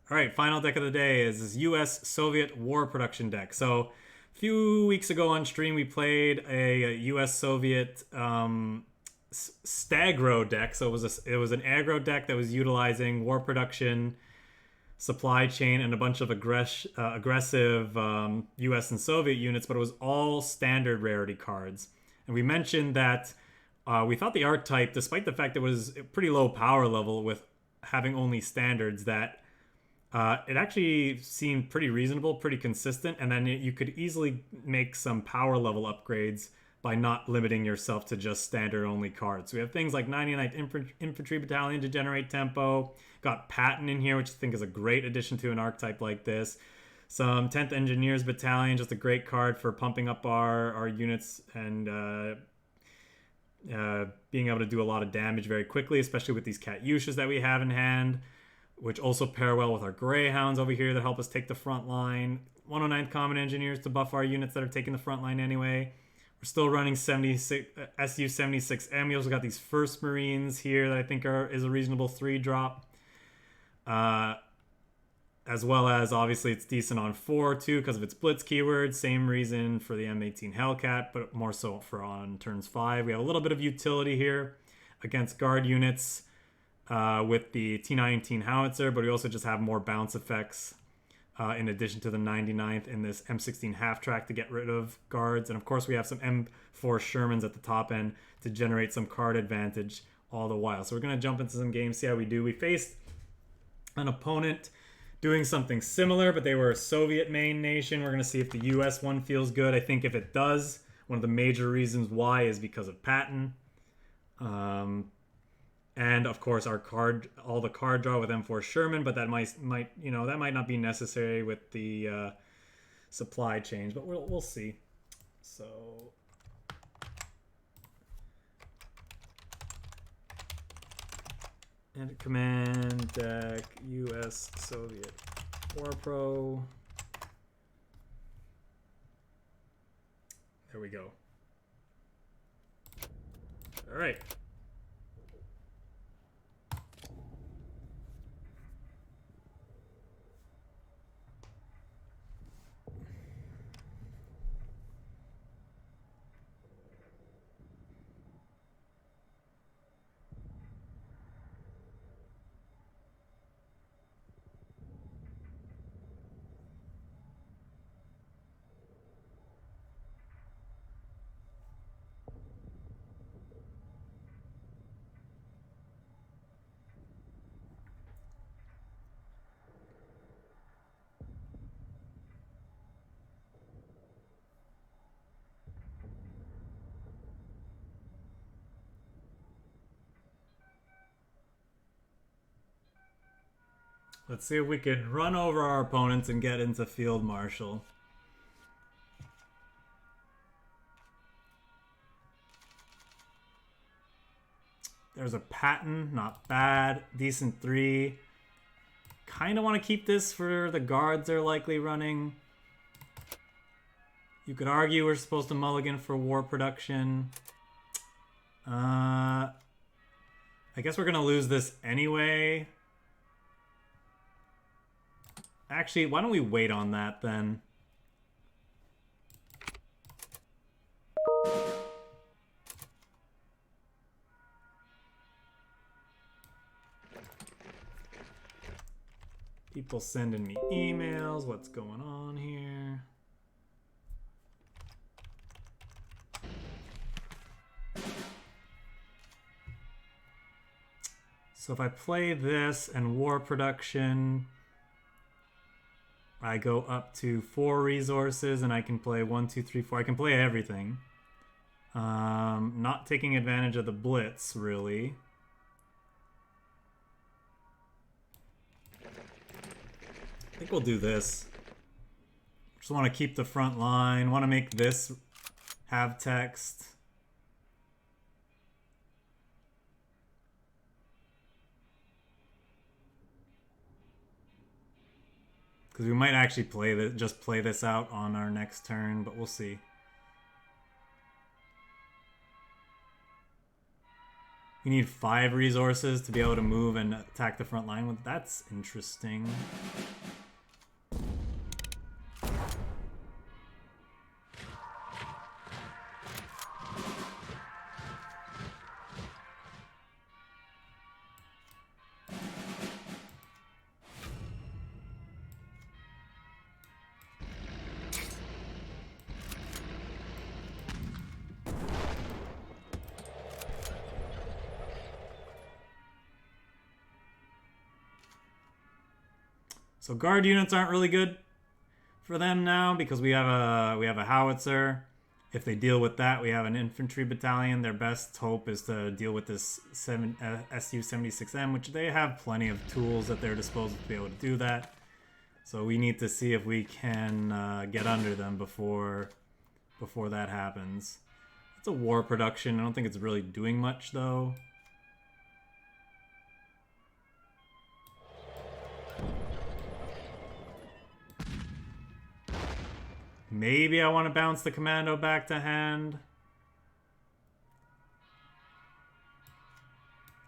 All right, final deck of the day is this U.S.-Soviet war production deck. So a few weeks ago on stream, we played a U.S.-Soviet Stagro deck. So it was an aggro deck that was utilizing war production, supply chain, and a bunch of aggressive U.S. and Soviet units, but it was all standard rarity cards. And we mentioned that we thought the archetype, despite the fact it was a pretty low power level with having only standards, that it actually seemed pretty reasonable, pretty consistent, and then you could easily make some power level upgrades by not limiting yourself to just standard only cards. So we have things like 99th Infantry Battalion to generate tempo, got PATTON in here, which I think is a great addition to an archetype like this. Some 10th Engineers Battalion, just a great card for pumping up our units and being able to do a lot of damage very quickly, especially with these KATYUSHAs that we have in hand, which also pair well with our Greyhounds over here that help us take the front line. 109th Common Engineers to buff our units that are taking the front line anyway. We're still running SU-76M. We also got these First Marines here that I think is a reasonable 3-drop. As well as, obviously, it's decent on 4 too because of its Blitz keyword. Same reason for the M18 HELLCAT, but more so for on turns 5. We have a little bit of utility here against guard units with the T19 HOWITZER, but we also just have more bounce effects in addition to the 99th in this M16 HALF-TRACK to get rid of guards. And of course we have some M4 Shermans at the top end to generate some card advantage all the while. So we're going to jump into some games, see how we do. We faced an opponent doing something similar, but they were a Soviet main nation. We're going to see if the US one feels good. I think if it does, one of the major reasons why is because of PATTON. And of course all the card draw with M4 Sherman, but that might that might not be necessary with the supply change, but we'll see. So and command deck US Soviet War Pro. There we go. All right. Let's see if we can run over our opponents and get into Field Marshal. There's a PATTON, not bad. Decent 3. Kind of want to keep this for the guards they're likely running. You could argue we're supposed to mulligan for war production. I guess we're going to lose this anyway. Actually, why don't we wait on that then? People sending me emails. What's going on here? So if I play this and war production, I go up to 4 resources and I can play 1, 2, 3, 4. I can play everything. Not taking advantage of the blitz, really. I think we'll do this. Just want to keep the front line. Want to make this have text. Because we might actually just play this out on our next turn, but we'll see. You need 5 resources to be able to move and attack the front line with. That's interesting. So guard units aren't really good for them now because we have a howitzer. If they deal with that, we have an infantry battalion. Their best hope is to deal with this SU-76M, which they have plenty of tools at their disposal to be able to do that. So we need to see if we can get under them before that happens. It's a war production. I don't think it's really doing much though. Maybe I want to bounce the commando back to hand.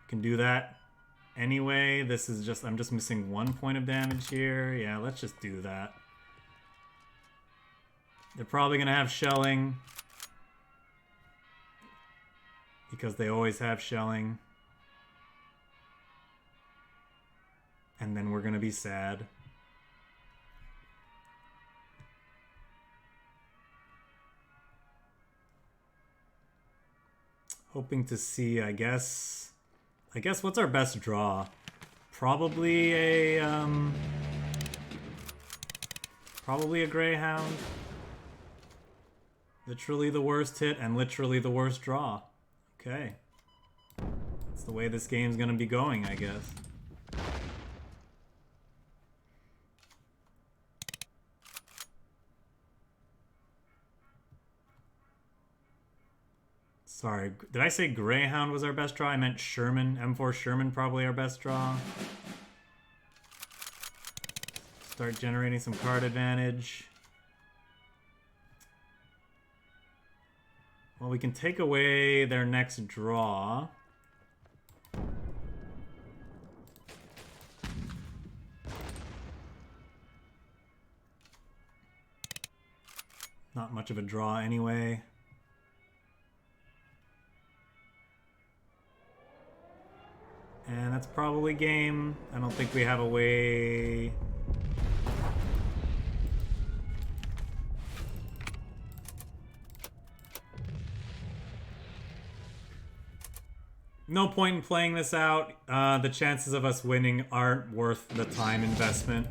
Can do that anyway. This is just, I'm just missing 1 point of damage here. Yeah, let's just do that. They're probably going to have shelling because they always have shelling. And then we're going to be sad. Hoping to see, I guess what's our best draw? Probably a Greyhound. Literally the worst hit and literally the worst draw. Okay. That's the way this game's gonna be going, I guess. Sorry, did I say Greyhound was our best draw? I meant Sherman. M4 Sherman probably our best draw. Start generating some card advantage. Well, we can take away their next draw. Not much of a draw anyway. And that's probably game. I don't think we have a way. No point in playing this out. The chances of us winning aren't worth the time investment.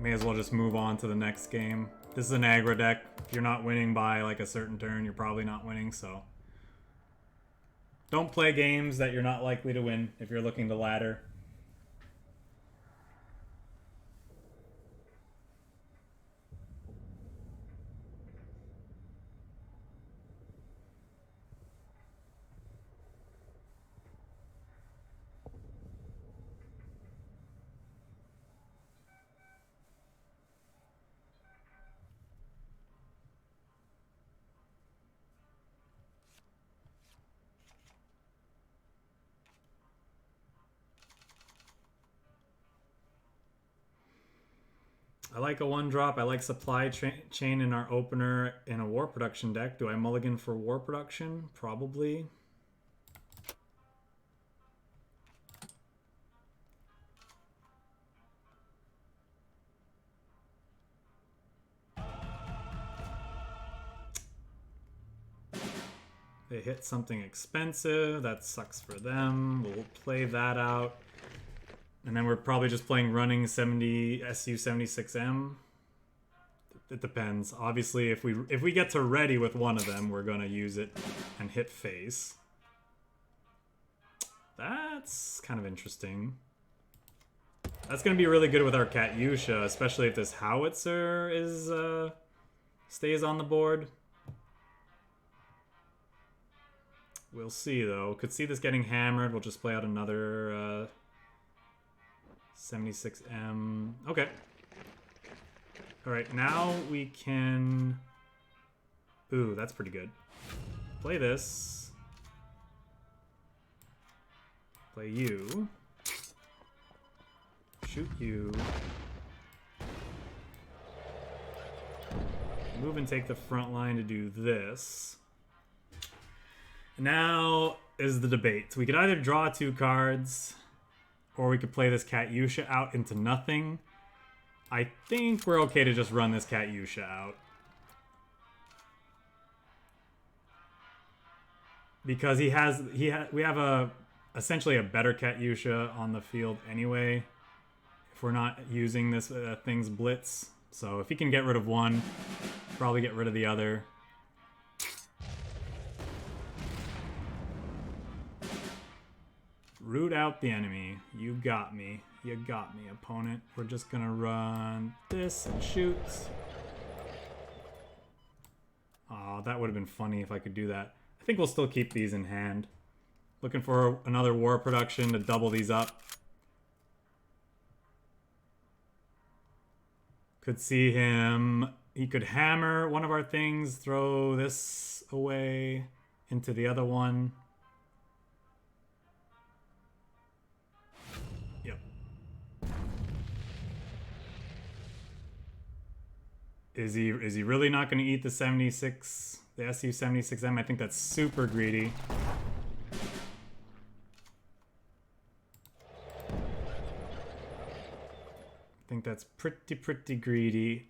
May as well just move on to the next game. This is an aggro deck. If you're not winning by like a certain turn, you're probably not winning, so. Don't play games that you're not likely to win if you're looking to ladder. I like a 1-drop. I like supply chain in our opener in a war production deck. Do I mulligan for war production? Probably. They hit something expensive. That sucks for them. We'll play that out. And then we're probably just playing running 70 SU-76M. It depends. Obviously, if we get to ready with one of them, we're gonna use it and hit face. That's kind of interesting. That's gonna be really good with our KATYUSHA, especially if this howitzer is stays on the board. We'll see though. Could see this getting hammered. We'll just play out another 76M. Okay. Alright, now we can... Ooh, that's pretty good. Play this. Play you. Shoot you. Move and take the front line to do this. Now is the debate. We could either draw 2 cards, or we could play this Katyusha out into nothing. I think we're okay to just run this Katyusha out. Because we have essentially a better Katyusha on the field anyway, if we're not using this thing's blitz. So if he can get rid of one, probably get rid of the other. Root out the enemy. You got me. You got me, opponent. We're just gonna run this and shoot. Aw, that would have been funny if I could do that. I think we'll still keep these in hand. Looking for another war production to double these up. Could see him. He could hammer one of our things, throw this away into the other one. Yep. Is he really not going to eat the 76, the SU-76M? I think that's super greedy. I think that's pretty greedy.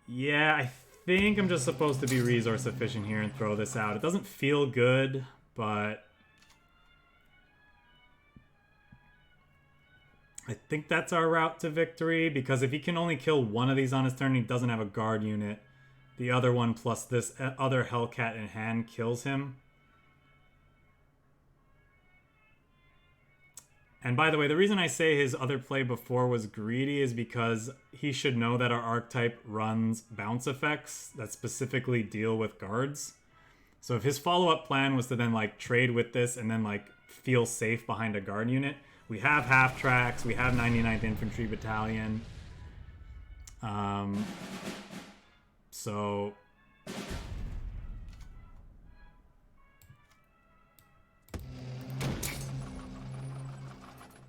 Yeah, I think I'm just supposed to be resource efficient here and throw this out. It doesn't feel good, but I think that's our route to victory, because if he can only kill one of these on his turn, he doesn't have a guard unit. The other one plus this other Hellcat in hand kills him. And by the way, the reason I say his other play before was greedy is because he should know that our archetype runs bounce effects that specifically deal with guards. So if his follow-up plan was to then like trade with this and then like feel safe behind a guard unit, we have half-tracks, we have 99th Infantry Battalion. So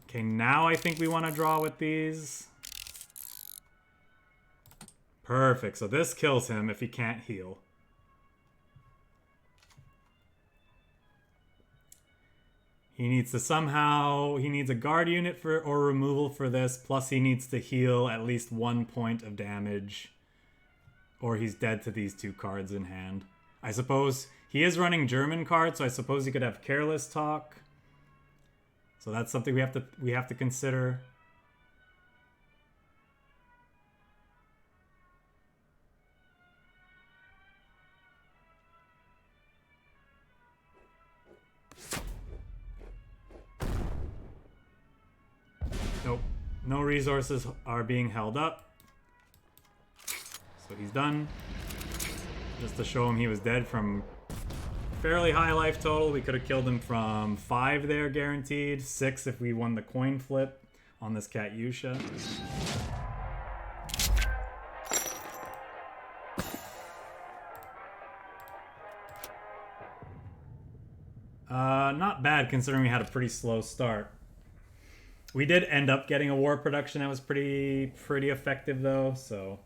okay, now I think we want to draw with these. Perfect. So this kills him if he can't heal. He needs to somehow, he needs a guard unit for or removal for this, plus he needs to heal at least 1 point of damage, or he's dead to these 2 cards in hand. I suppose he is running German cards, so I suppose he could have Careless Talk. So that's something we have to consider. Nope. No resources are being held up. So he's done. Just to show him he was dead from fairly high life total. We could have killed him from 5 there guaranteed. 6 if we won the coin flip on this Katyusha. Not bad considering we had a pretty slow start. We did end up getting a war production that was pretty effective though, so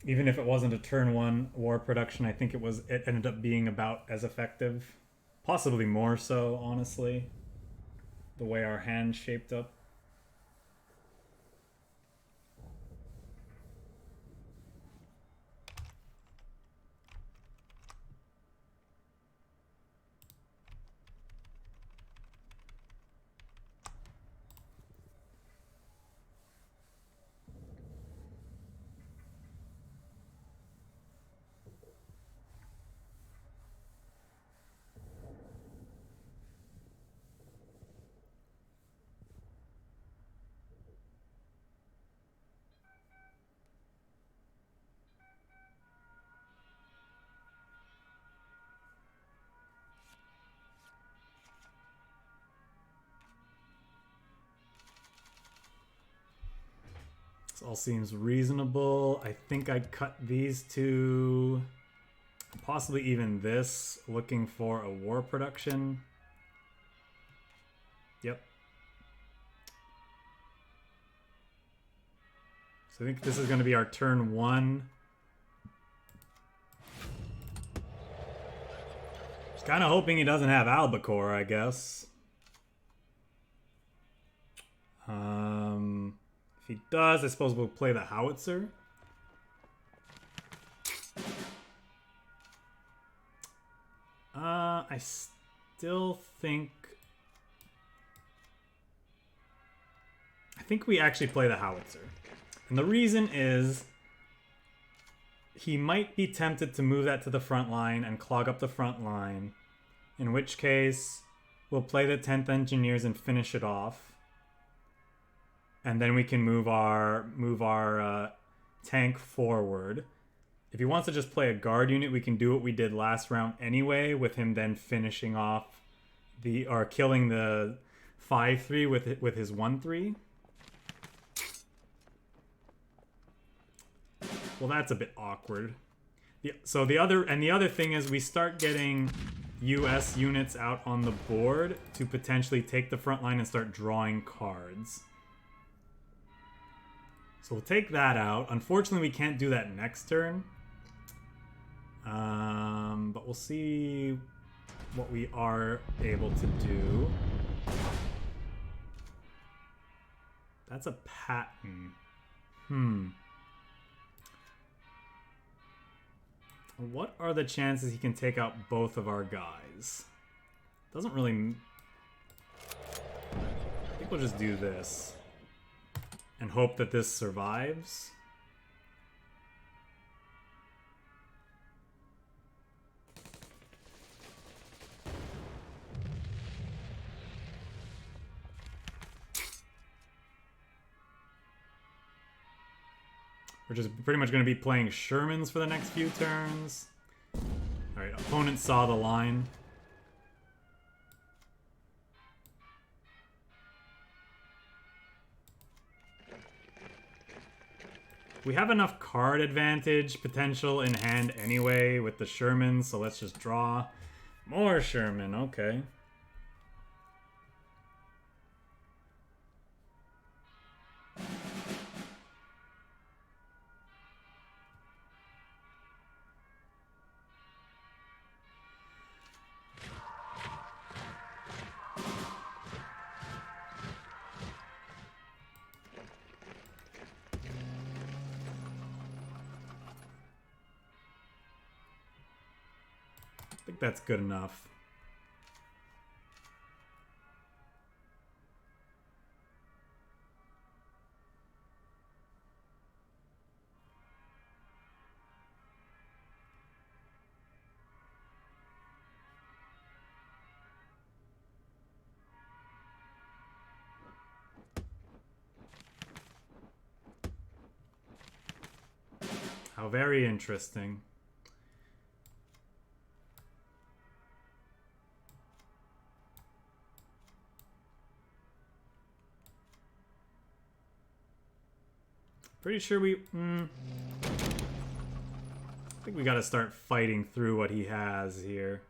even if it wasn't a turn 1 war production, I think it ended up being about as effective. Possibly more so, honestly, the way our hand shaped up. This all seems reasonable. I think I'd cut these 2. possibly even this, looking for a war production. Yep. So I think this is going to be our turn 1. Just kind of hoping he doesn't have Albacore, I guess. If he does, I suppose we'll play the Howitzer. I still think... I think we actually play the Howitzer. And the reason is he might be tempted to move that to the front line and clog up the front line, in which case we'll play the 10th Engineers and finish it off. And then we can move our tank forward. If he wants to just play a guard unit, we can do what we did last round anyway, with him then finishing off or killing the 5-3 with his 1-3. Well, that's a bit awkward. So the other thing is we start getting US units out on the board to potentially take the front line and start drawing cards. So we'll take that out. Unfortunately, we can't do that next turn. But we'll see what we are able to do. That's a Patton. What are the chances he can take out both of our guys? Doesn't really... I think we'll just do this. And hope that this survives. We're just pretty much going to be playing Shermans for the next few turns. Alright, opponent saw the line. We have enough card advantage potential in hand anyway with the Sherman, so let's just draw more Sherman. Okay. I think that's good enough. How very interesting. Pretty sure we... I think we gotta start fighting through what he has here.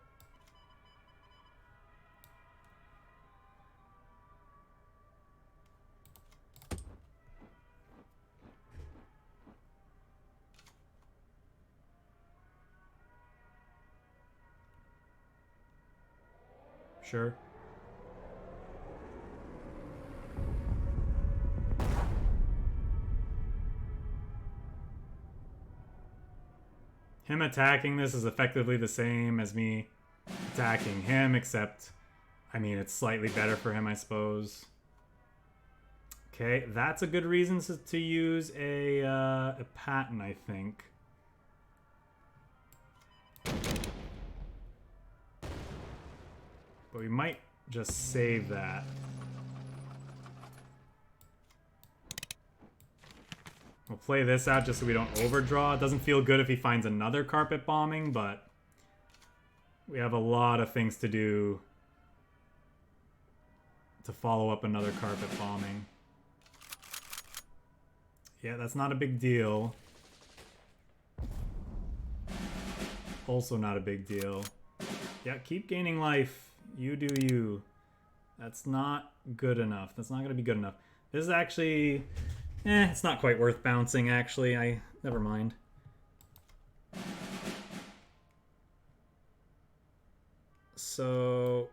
Sure. Him attacking this is effectively the same as me attacking him, except, I mean, it's slightly better for him, I suppose. Okay, that's a good reason to use a Patton, I think. But we might just save that. We'll play this out just so we don't overdraw. It doesn't feel good if he finds another carpet bombing, but we have a lot of things to do to follow up another carpet bombing. Yeah, that's not a big deal. Also not a big deal. Yeah, keep gaining life. You do you. That's not good enough. That's not going to be good enough. This is actually... it's not quite worth bouncing, actually. Never mind. So...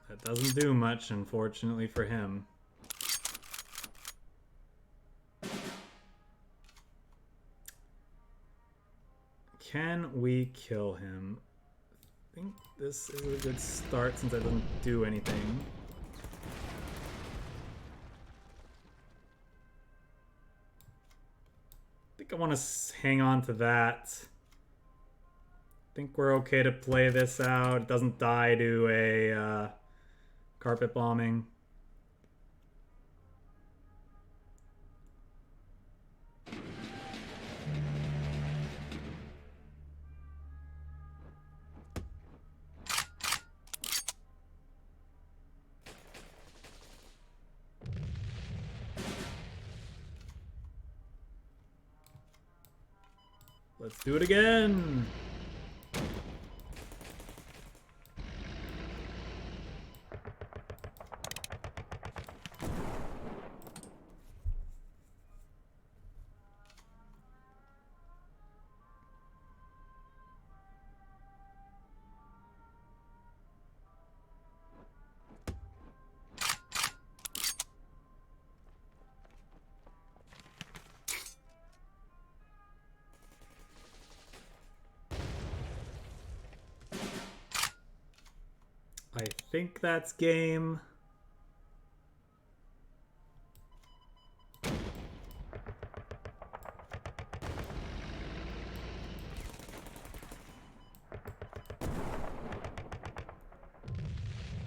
that doesn't do much, unfortunately, for him. Can we kill him? I think this is a good start since I didn't do anything. I think I want to hang on to that. I think we're okay to play this out. It doesn't die to a carpet bombing. Let's do it again. I think that's game.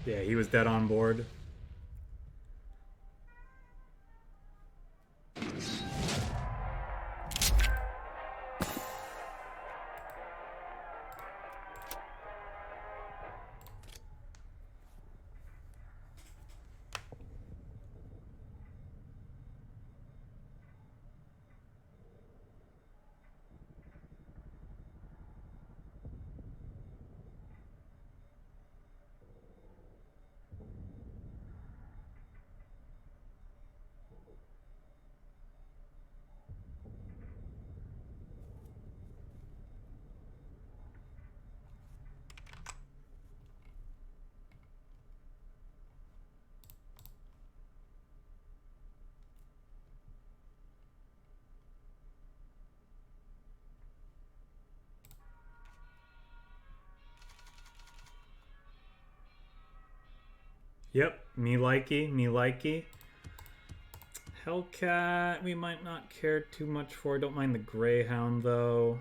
Yeah, he was dead on board. Yep, me likey. Hellcat, we might not care too much for. Don't mind the Greyhound, though.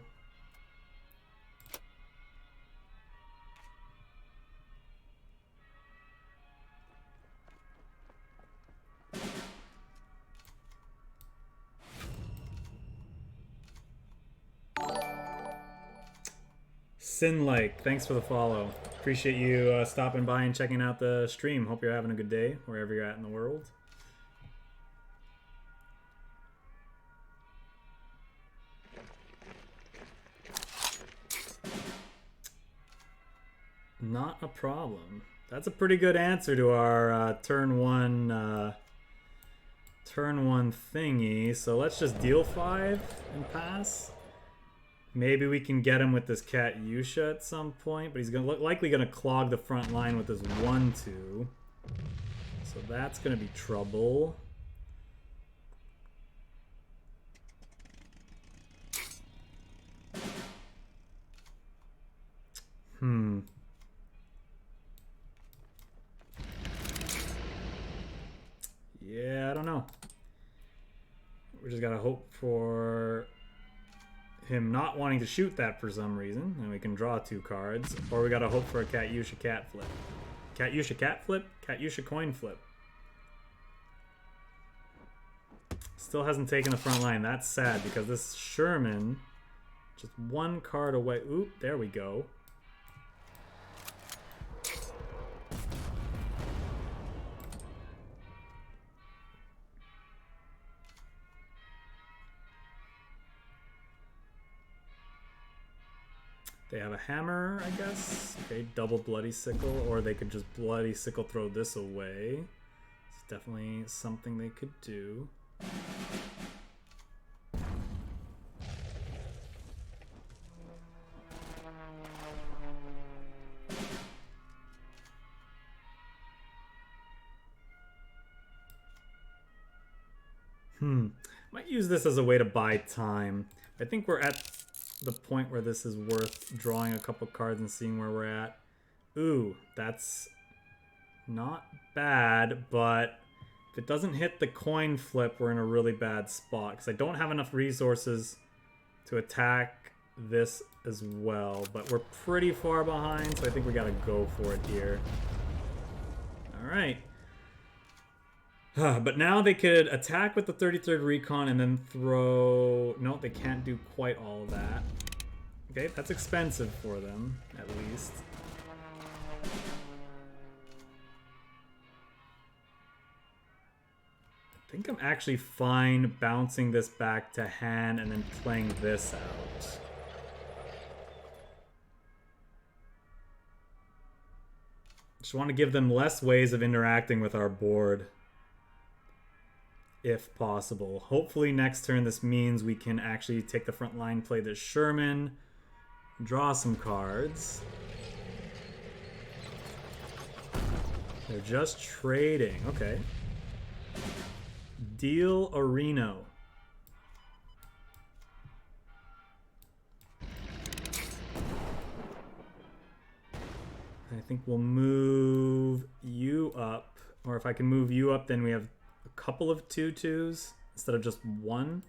Sinlike, thanks for the follow. Appreciate you stopping by and checking out the stream. Hope you're having a good day, wherever you're at in the world. Not a problem. That's a pretty good answer to our turn one thingy. So let's just deal 5 and pass. Maybe we can get him with this KATYUSHA at some point, but he's likely gonna clog the front line with his 1-2. So that's gonna be trouble. Yeah, I don't know. We just gotta hope for him not wanting to shoot that for some reason, and we can draw 2 cards. Or we gotta hope for a Katyusha cat flip. Katyusha cat flip? Katyusha coin flip. Still hasn't taken the front line. That's sad because this Sherman, just 1 card away. Oop, there we go. They have a hammer, I guess. Okay, double bloody sickle, or they could just bloody sickle throw this away. It's definitely something they could do. Might use this as a way to buy time. I think we're at the point where this is worth drawing a couple cards and seeing where we're at. Ooh, that's not bad, but if it doesn't hit the coin flip, we're in a really bad spot because I don't have enough resources to attack this as well, but we're pretty far behind, so I think we gotta go for it here. All right. But now they could attack with the 33rd Recon and then throw... No, they can't do quite all of that. Okay, that's expensive for them, at least. I think I'm actually fine bouncing this back to hand and then playing this out. Just want to give them less ways of interacting with our board, if possible. Hopefully next turn this means we can actually take the front line, play this Sherman, draw some cards. They're just trading. Okay. Deal a Reno. I think we'll move you up. Or if I can move you up, then we have a couple of 2/2s instead of just 1.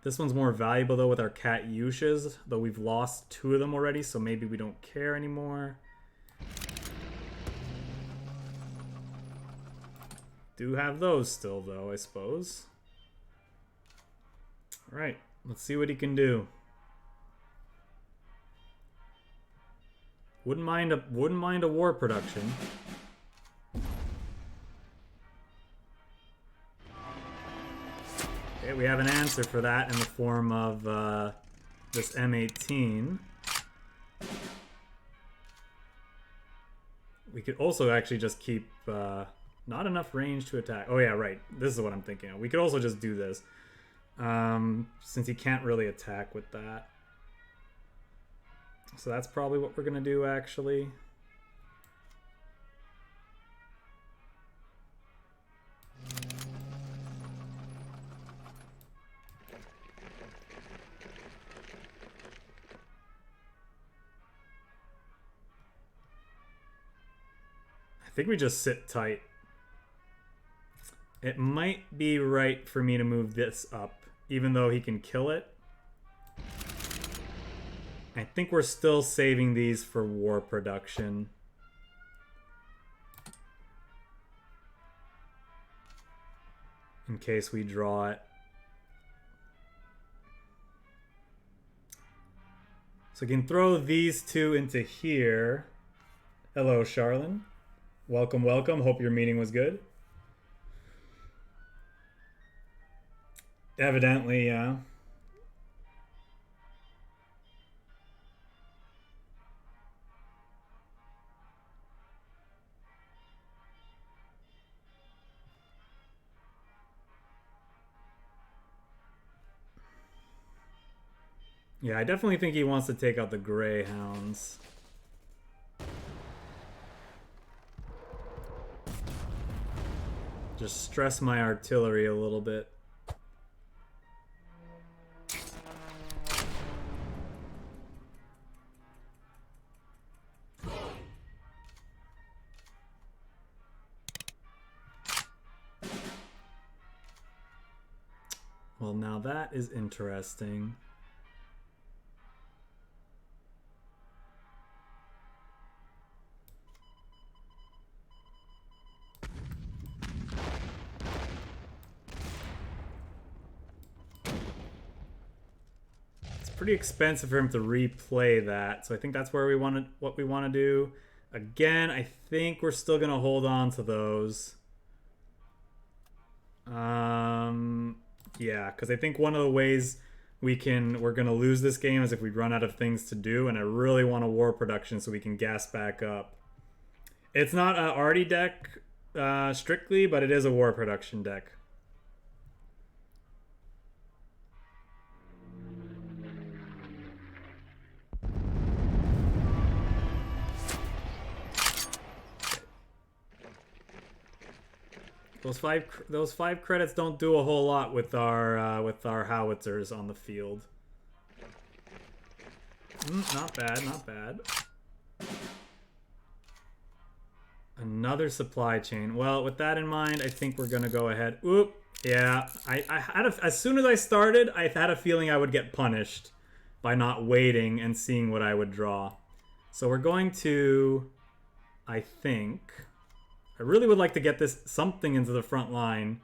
This one's more valuable though with our Katyushas, though we've lost 2 of them already, so maybe we don't care anymore. Do have those still though, I suppose. Alright, let's see what he can do. Wouldn't mind a war production. Okay, we have an answer for that in the form of this M18. We could also actually just keep not enough range to attack. Oh yeah, right. This is what I'm thinking of. We could also just do this. Since he can't really attack with that. So that's probably what we're gonna do actually. I think we just sit tight. It might be right for me to move this up, even though he can kill it. I think we're still saving these for war production. In case we draw it. So we can throw these 2 into here. Hello, Charlene. Welcome, welcome. Hope your meeting was good. Evidently, yeah. Yeah, I definitely think he wants to take out the Greyhounds. Just stress my artillery a little bit. Well, now that is interesting. It's pretty expensive for him to replay that, so I think that's where we want to, what we want to do. Again, I think we're still gonna hold on to those. Yeah, because I think one of the ways we're gonna lose this game is if we run out of things to do, and I really want a war production so we can gas back up. It's not an arty deck strictly, but it is a war production deck. Those five credits don't do a whole lot with our howitzers on the field. Not bad, not bad. Another supply chain. Well, with that in mind, I think we're gonna go ahead. Oop, yeah. I had as soon as I started, I had a feeling I would get punished by not waiting and seeing what I would draw. So we're going to, I think. I really would like to get this something into the front line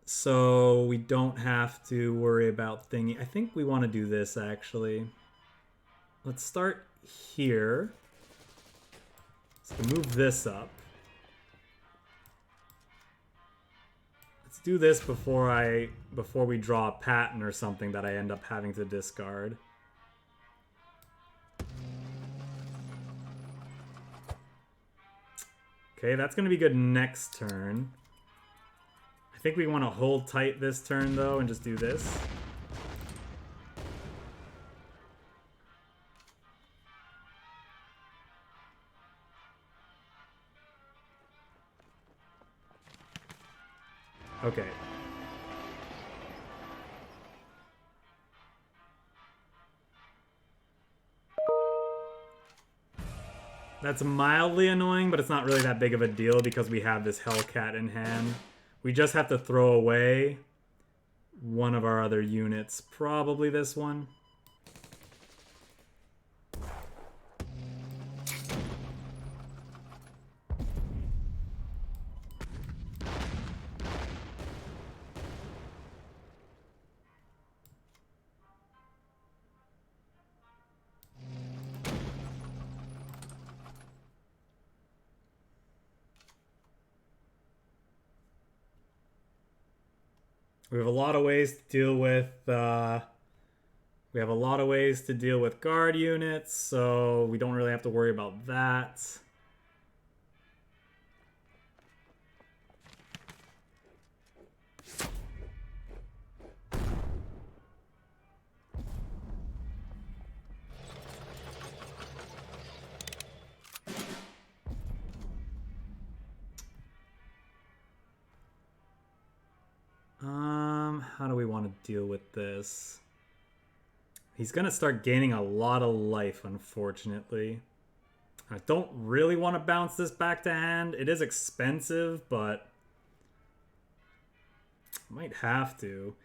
so we don't have to worry about thingy. I think we want to do this, actually. Let's start here. So move this up. Let's do this before we draw a pattern or something that I end up having to discard. Okay, that's going to be good next turn. I think we want to hold tight this turn, though, and just do this. Okay. That's mildly annoying, but it's not really that big of a deal because we have this HELLCAT in hand. We just have to throw away one of our other units. Probably this one. We have a lot of ways to deal with guard units, so we don't really have to worry about that. How do we want to deal with this? He's going to start gaining a lot of life, unfortunately. I don't really want to bounce this back to hand. It is expensive, but I might have to.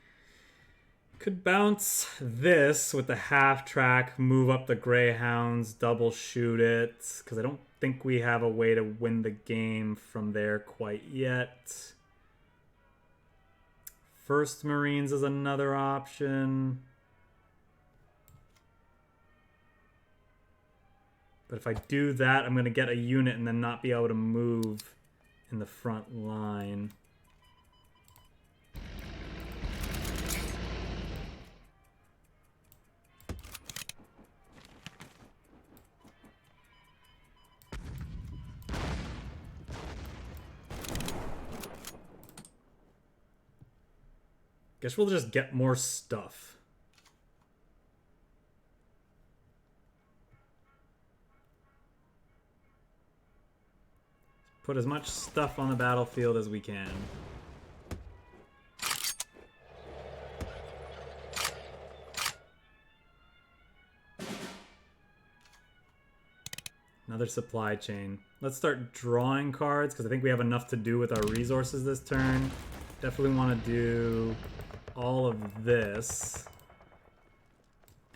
Could bounce this with the half-track, move up the Greyhounds, double shoot it, because I don't think we have a way to win the game from there quite yet. First Marines is another option. But if I do that, I'm going to get a unit and then not be able to move in the front line. Guess we'll just get more stuff. Put as much stuff on the battlefield as we can. Another supply chain. Let's start drawing cards because I think we have enough to do with our resources this turn. Definitely want to do all of this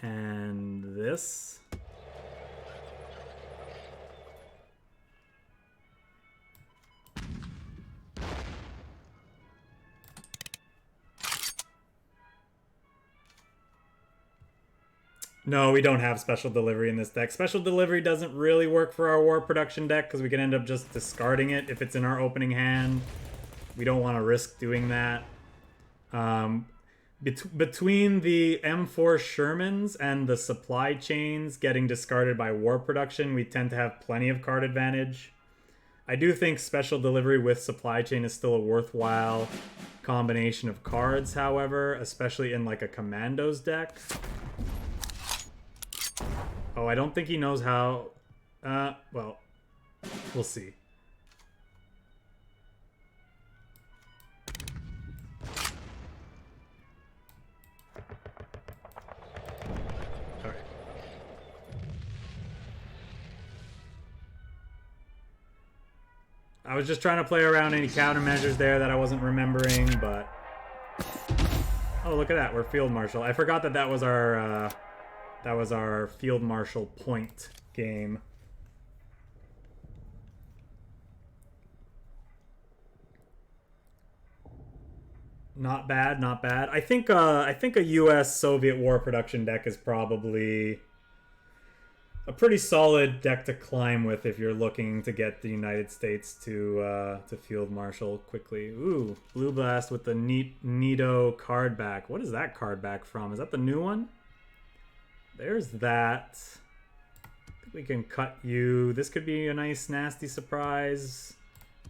and this. No, we don't have special delivery in this deck. Special delivery doesn't really work for our war production deck because we can end up just discarding it if it's in our opening hand. We don't want to risk doing that. Between the M4 Shermans and the supply chains getting discarded by war production, we tend to have plenty of card advantage. I do think special delivery with supply chain is still a worthwhile combination of cards, however, especially in like a commandos deck. Oh, I don't think he knows how... well, we'll see. Alright. I was just trying to play around any countermeasures there that I wasn't remembering, but... Oh, look at that. We're Field Marshal. I forgot that that was our... That was our Field Marshal point game. Not bad, not bad. I think a U.S. Soviet war production deck is probably a pretty solid deck to climb with if you're looking to get the United States to Field Marshal quickly. Ooh, Blue Blast with the Neato card back. What is that card back from? Is that the new one? There's that. I think we can cut you. This could be a nice, nasty surprise,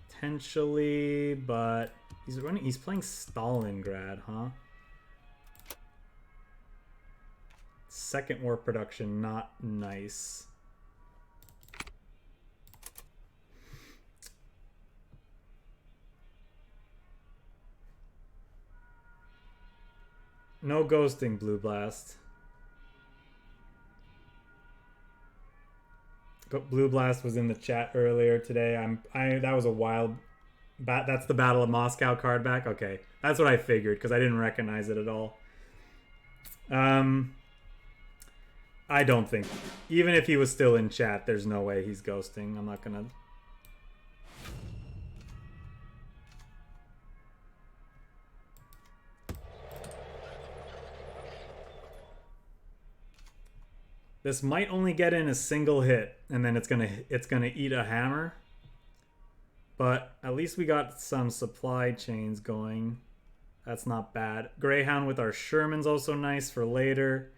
potentially, but he's playing Stalingrad, huh? Second war production, not nice. No ghosting, Blue Blast. Blue Blast was in the chat earlier today. That was a wild... That's the Battle of Moscow card back? Okay. That's what I figured, because I didn't recognize it at all. I don't think... Even if he was still in chat, there's no way he's ghosting. I'm not gonna... This might only get in a single hit, and then it's gonna eat a hammer. But at least we got some supply chains going. That's not bad. Greyhound with our Sherman's also nice for later.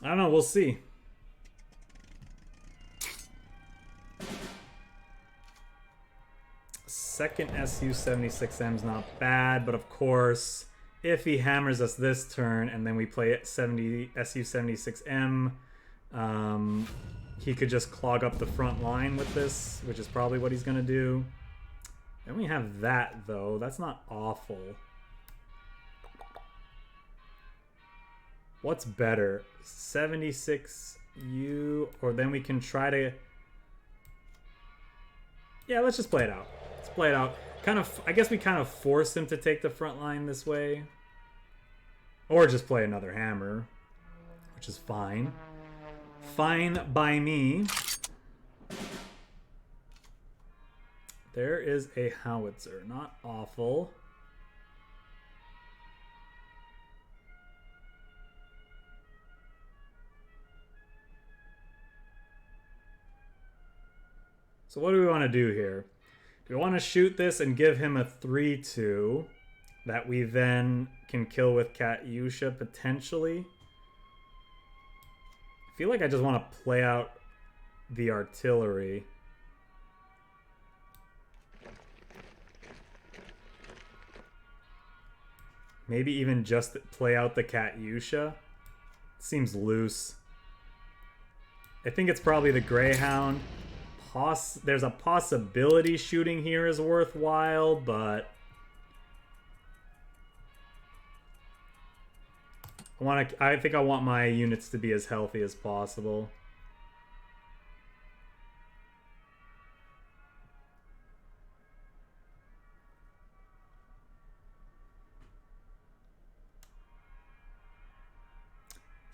I don't know, we'll see. Second Su-76M's not bad, but of course... If he hammers us this turn and then we play it Su-76M, he could just clog up the front line with this, which is probably what he's going to do. Then we have that, though. That's not awful. What's better? 76U, or then we can try to... Yeah, let's just play it out. Let's play it out. I guess we kind of force him to take the front line this way. Or just play another hammer, which is fine. Fine by me. There is a howitzer. Not awful. So what do we want to do here? We want to shoot this and give him a 3-2 that we then can kill with Katyusha, potentially. I feel like I just want to play out the artillery. Maybe even just play out the Katyusha. Seems loose. I think it's probably the Greyhound. There's a possibility shooting here is worthwhile, but I think I want my units to be as healthy as possible.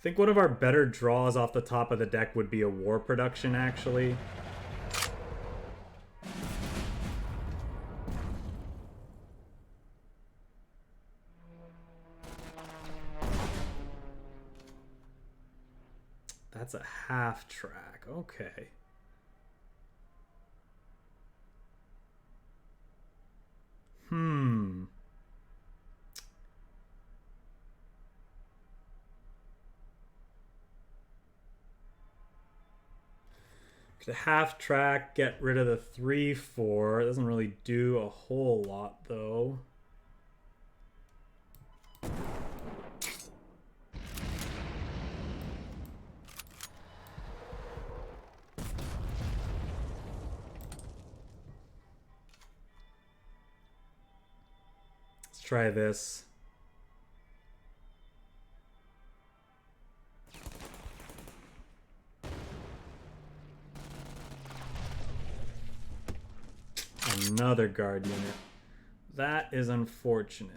think one of our better draws off the top of the deck would be a war production, actually. That's a half-track. Okay. The half-track, get rid of the 3-4. It doesn't really do a whole lot, though. Let's try this. Another guard unit. That is unfortunate.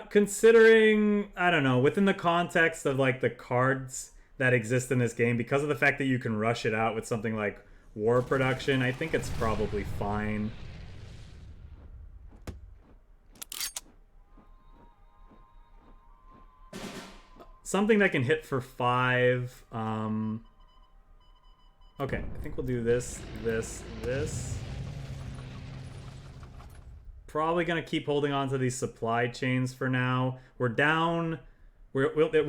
Considering, I don't know, within the context of like the cards that exist in this game, because of the fact that you can rush it out with something like war production, I think it's probably fine. Something that can hit for 5. Okay, I think we'll do this, this. Probably going to keep holding on to these supply chains for now. We're down. We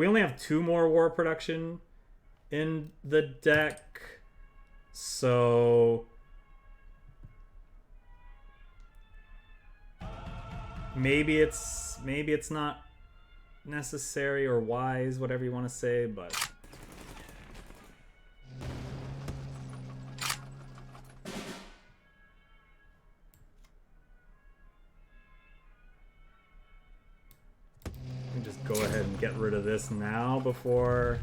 only have 2 more war production in the deck. So maybe it's not necessary or wise, whatever you want to say, but just go ahead and get rid of this now before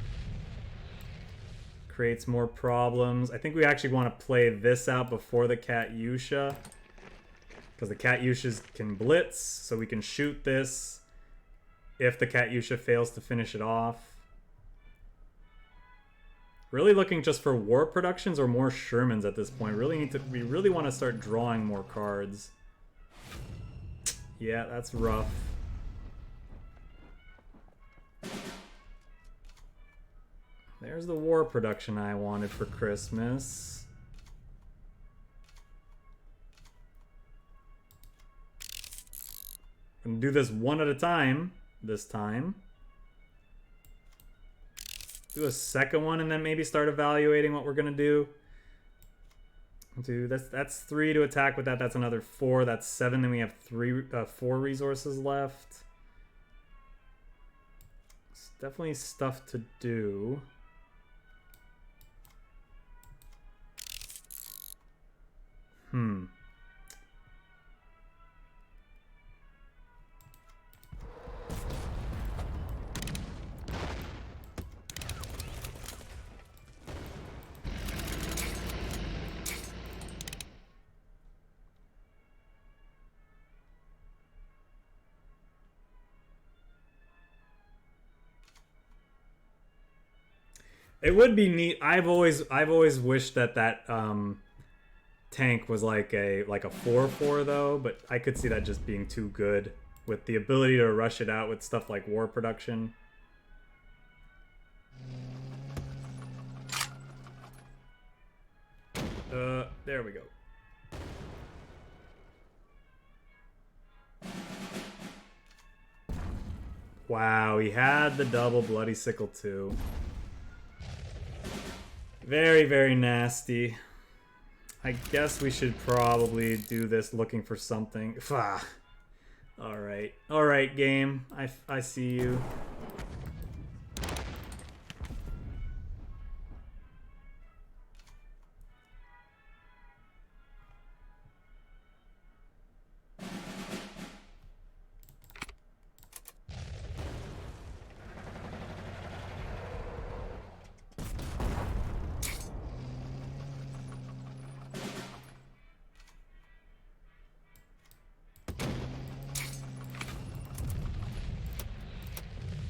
it creates more problems. I think we actually want to play this out before the KATYUSHA, because the KATYUSHAs can blitz, so we can shoot this if the KATYUSHA fails to finish it off. Really looking just for war productions or more Shermans at this point. We really want to start drawing more cards. Yeah, that's rough. There's the war production I wanted for Christmas. I'm gonna do this one at a time this time. Do a second one and then maybe start evaluating what we're gonna do. That's 3 to attack with that. That's another 4. That's 7. Then we have 4 resources left. It's definitely stuff to do. It would be neat. I've always wished that tank was like a 4/4 though, but I could see that just being too good with the ability to rush it out with stuff like war production. There we go. Wow, he had the double bloody sickle too. Very, very nasty. I guess we should probably do this looking for something. Alright. Alright, game. I see you.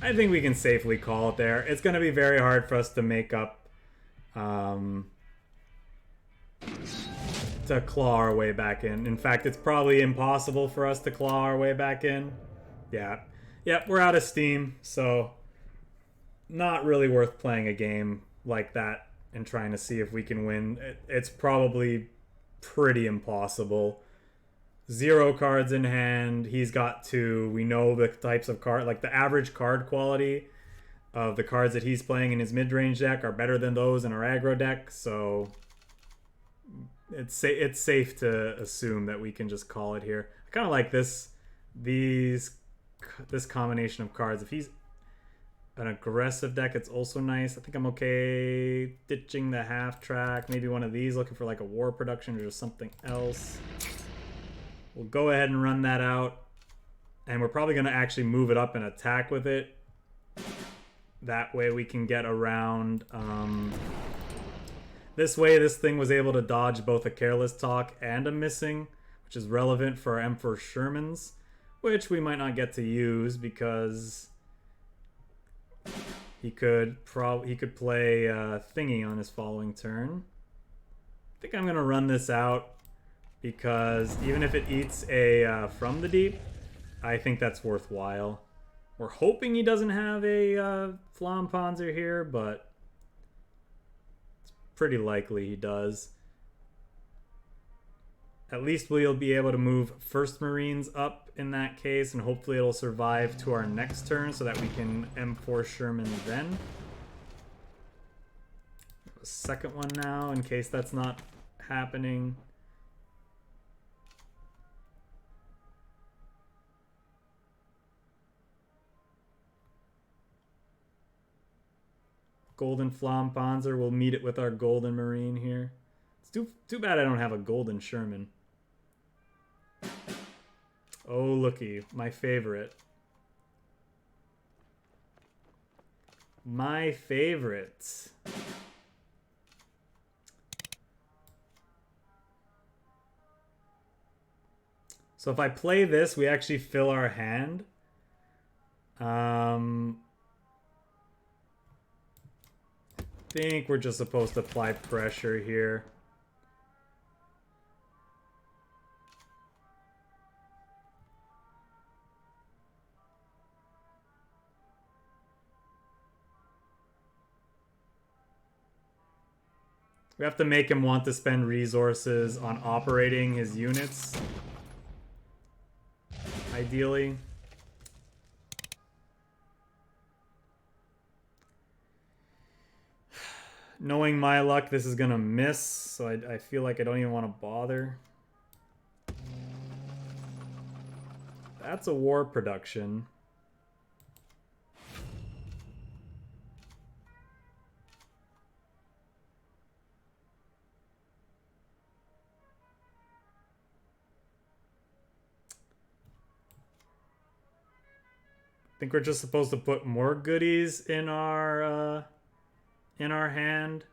I think we can safely call it there. It's going to be very hard for us to make up, to claw our way back in. In fact, it's probably impossible for us to claw our way back in. Yeah. Yep, we're out of steam, so not really worth playing a game like that and trying to see if we can win. It's probably pretty impossible. 0 cards in hand. He's got 2. We know the types of card, like the average card quality of the cards that he's playing in his mid-range deck are better than those in our aggro deck, so it's safe to assume that we can just call it here. I kind of like this combination of cards. If he's an aggressive deck, it's also nice. I think I'm okay ditching the half-track. Maybe one of these, looking for like a war production or just something else. We'll go ahead and run that out. And we're probably going to actually move it up and attack with it. That way we can get around. This way this thing was able to dodge both a Careless Talk and a Missing, which is relevant for our Emperor Shermans, which we might not get to use because he could play Thingy on his following turn. I think I'm going to run this out because even if it eats a From the Deep, I think that's worthwhile. We're hoping he doesn't have a Flampanzer here, but it's pretty likely he does. At least we'll be able to move First Marines up in that case, and hopefully it'll survive to our next turn so that we can M4 Sherman then. A second one now in case that's not happening. Golden Flampanzer, we'll meet it with our Golden Marine here. It's too bad I don't have a Golden Sherman. Oh, looky, my favorite. My favorite. So if I play this, we actually fill our hand. I think we're just supposed to apply pressure here. We have to make him want to spend resources on operating his units, ideally. Knowing my luck, this is gonna miss, so I feel like I don't even want to bother. That's a war production. I think we're just supposed to put more goodies in our hand.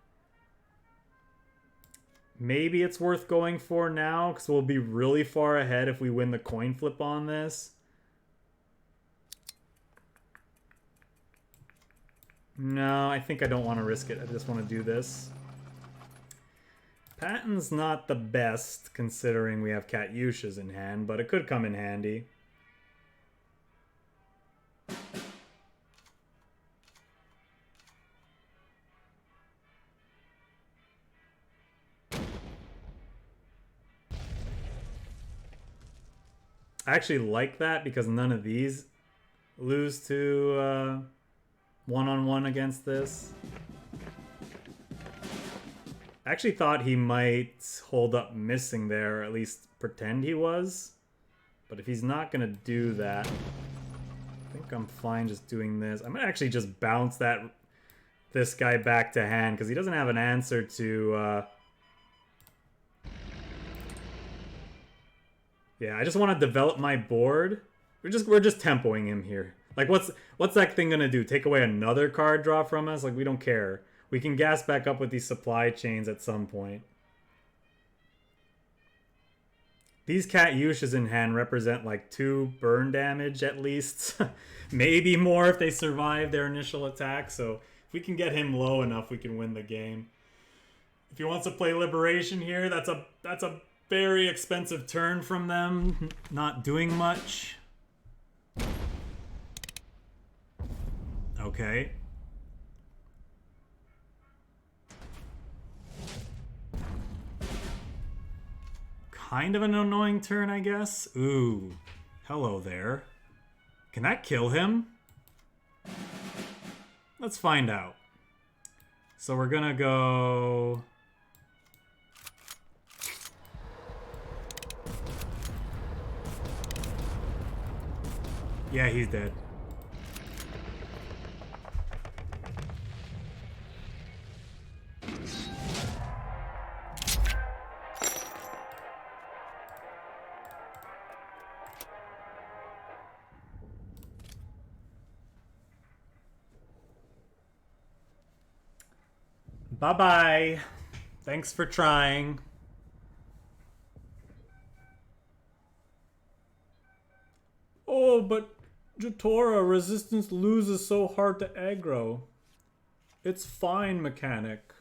Maybe it's worth going for now because we'll be really far ahead if we win the coin flip on this. No, I think I don't want to risk it. I just want to do this. Patton's not the best considering we have Katyushas in hand, but it could come in handy. I actually like that because none of these lose to one-on-one against this. I actually thought he might hold up Missing there, or at least pretend he was. But if he's not going to do that, I think I'm fine just doing this. I'm going to actually just bounce this guy back to hand because he doesn't have an answer to... Yeah, I just want to develop my board. We're just tempoing him here. Like, what's that thing gonna do? Take away another card draw from us? Like, we don't care. We can gas back up with these supply chains at some point. These Katyushas in hand represent like 2 burn damage at least. Maybe more if they survive their initial attack. So if we can get him low enough, we can win the game. If he wants to play Liberation here, that's a very expensive turn from them. Not doing much. Okay. Kind of an annoying turn, I guess. Ooh. Hello there. Can that kill him? Let's find out. So we're gonna go... Yeah, he's dead. Bye-bye. Thanks for trying. Oh, but Jatora, resistance loses so hard to aggro. It's fine, mechanic.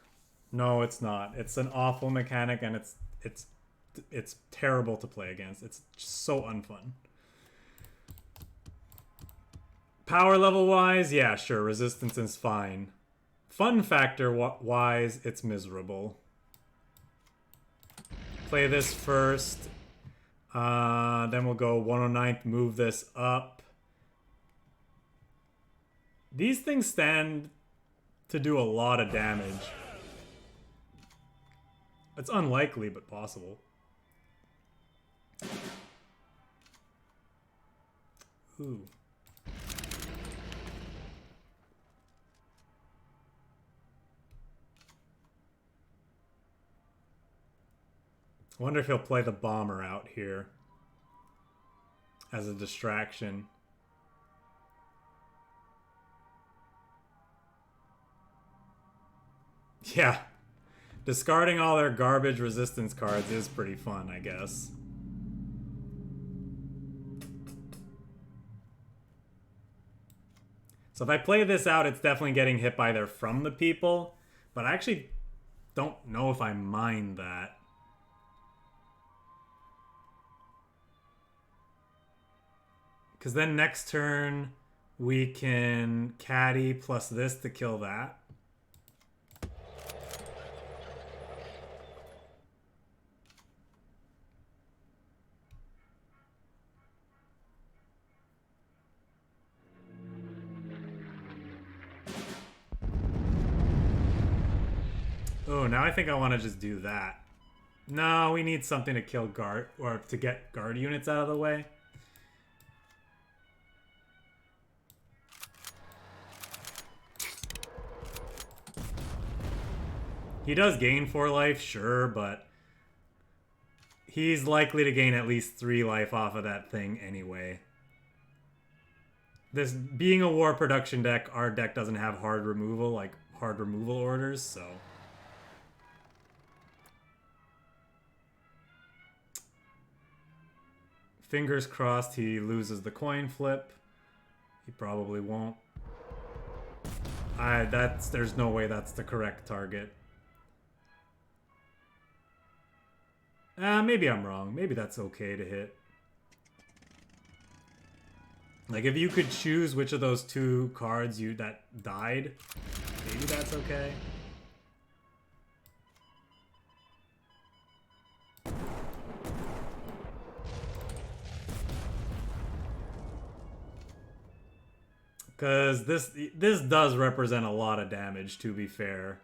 No, it's not. It's an awful mechanic, and it's terrible to play against. It's just so unfun. Power level wise, yeah, sure, resistance is fine. Fun factor wise, it's miserable. Play this first. Then we'll go 109th, move this up. These things stand to do a lot of damage. It's unlikely, but possible. Ooh. I wonder if he'll play the bomber out here as a distraction. Yeah. Discarding all their garbage resistance cards is pretty fun, I guess. So if I play this out, it's definitely getting hit by their from the people, but I actually don't know if I mind that. Because then next turn, we can caddy plus this to kill that. Oh, now I think I want to just do that. No, we need something to kill guard, or to get guard units out of the way. He does gain 4 life, sure, but he's likely to gain at least 3 life off of that thing anyway. This being a war production deck, our deck doesn't have hard removal, like hard removal orders, so... Fingers crossed he loses the coin flip. He probably won't. There's no way that's the correct target. Maybe I'm wrong. Maybe that's okay to hit. Like, if you could choose which of those 2 cards that died, maybe that's okay. Because this does represent a lot of damage, to be fair.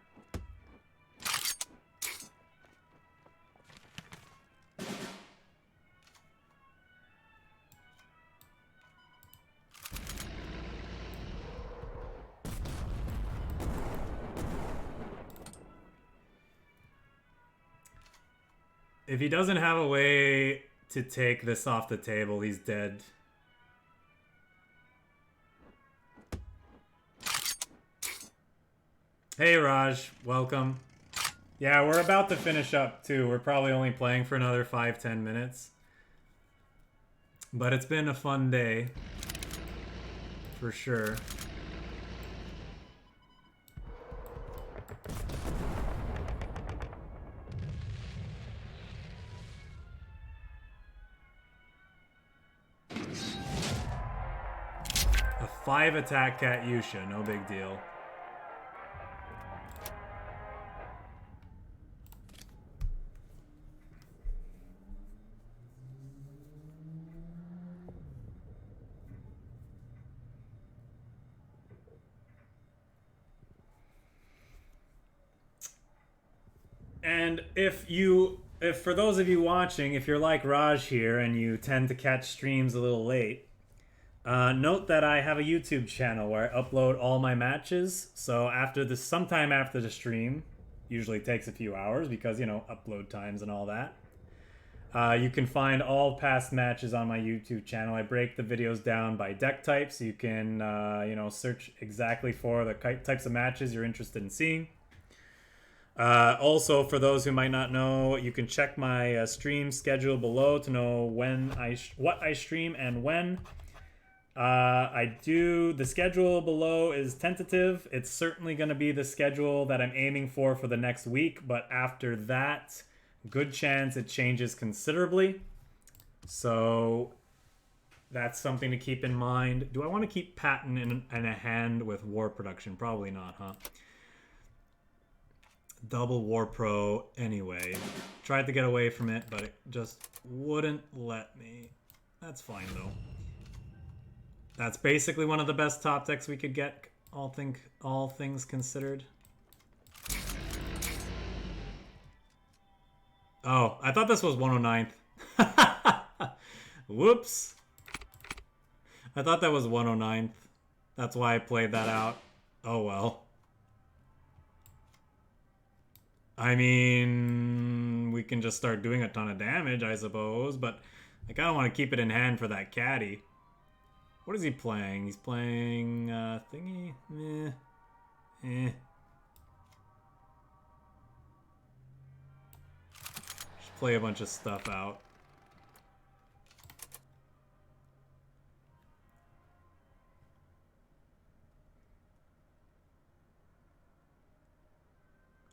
If he doesn't have a way to take this off the table, he's dead. Hey Raj, welcome. Yeah, we're about to finish up too. We're probably only playing for another 5-10 minutes. But it's been a fun day. For sure. A 5-attack Katyusha, no big deal. And if for those of you watching, if you're like Raj here and you tend to catch streams a little late, note that I have a YouTube channel where I upload all my matches. So sometime after the stream, usually takes a few hours because, you know, upload times and all that. You can find all past matches on my YouTube channel. I break the videos down by deck type, so you can, you know, search exactly for the types of matches you're interested in seeing. Also, for those who might not know, you can check my stream schedule below to know what I stream and when. The schedule below is tentative. It's certainly going to be the schedule that I'm aiming for the next week, but after that, good chance it changes considerably. So that's something to keep in mind. Do I want to keep PATTON in a hand with War Production? Probably not, huh? Double War Pro anyway. Tried to get away from it, but it just wouldn't let me. That's fine, though. That's basically one of the best top decks we could get, all things considered. Oh, I thought this was 109th. Whoops. I thought that was 109th. That's why I played that out. Oh well. I mean, we can just start doing a ton of damage, I suppose, but I kind of want to keep it in hand for that caddy. What is he playing? He's playing, thingy? Just play a bunch of stuff out.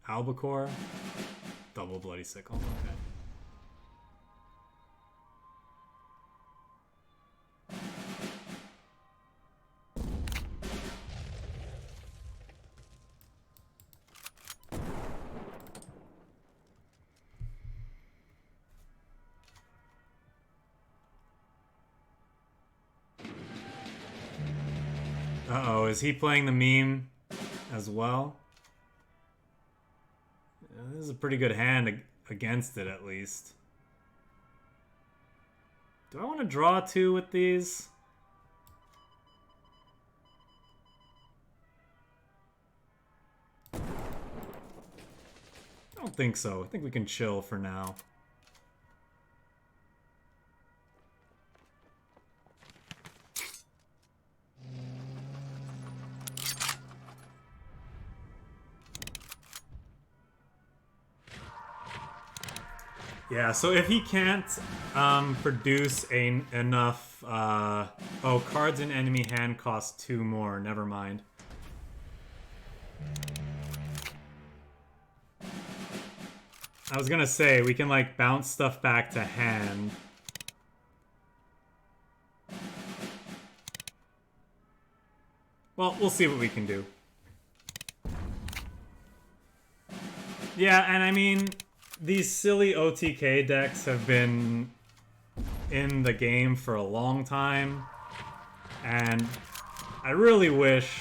Albacore? Double Bloody Sickle, okay. Uh-oh, is he playing the meme as well? This is a pretty good hand against it, at least. Do I want to draw two with these? I don't think so. I think we can chill for now. Yeah, so if he can't produce enough... oh, cards in enemy hand cost 2 more. Never mind. I was gonna say, we can, like, bounce stuff back to hand. Well, we'll see what we can do. Yeah, and I mean... These silly OTK decks have been in the game for a long time, and I really wish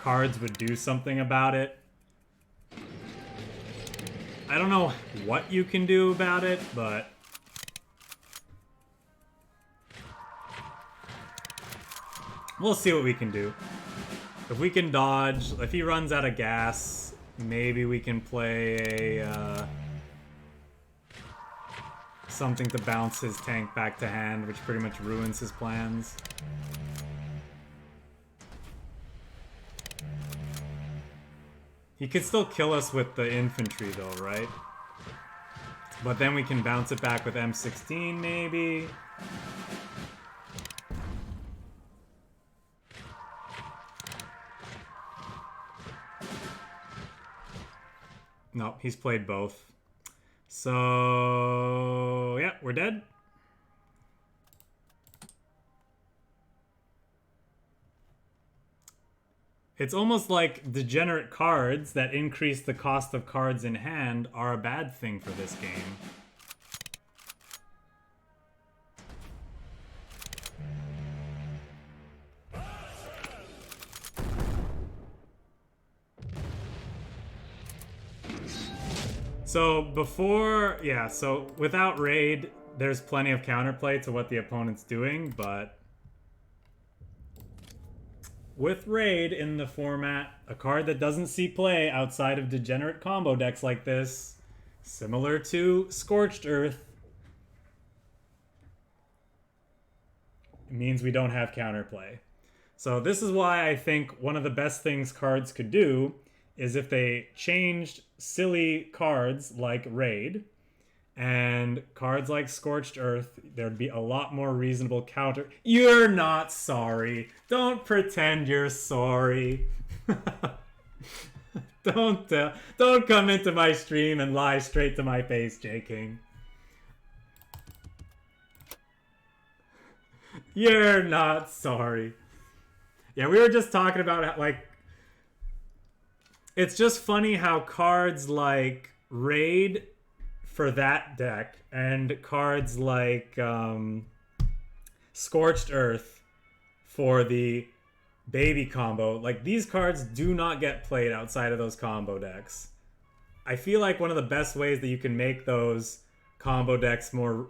KARDS would do something about it. I don't know what you can do about it, but we'll see what we can do. If we can dodge, if he runs out of gas, maybe we can play a... something to bounce his tank back to hand, which pretty much ruins his plans. He could still kill us with the infantry though, right? But then we can bounce it back with M16 maybe. No, he's played both. So, yeah, we're dead. It's almost like degenerate cards that increase the cost of cards in hand are a bad thing for this game. So before, yeah, so without raid, there's plenty of counterplay to what the opponent's doing, but with raid in the format, a card that doesn't see play outside of degenerate combo decks like this, similar to Scorched Earth, it means we don't have counterplay. So this is why I think one of the best things cards could do is if they changed silly cards like Raid and cards like Scorched Earth, there'd be a lot more reasonable counter. You're not sorry. Don't pretend you're sorry. Don't come into my stream and lie straight to my face, J King. You're not sorry. Yeah, we were just talking about like, it's just funny how cards like Raid for that deck and cards like Scorched Earth for the baby combo, like these cards do not get played outside of those combo decks. I feel like one of the best ways that you can make those combo decks more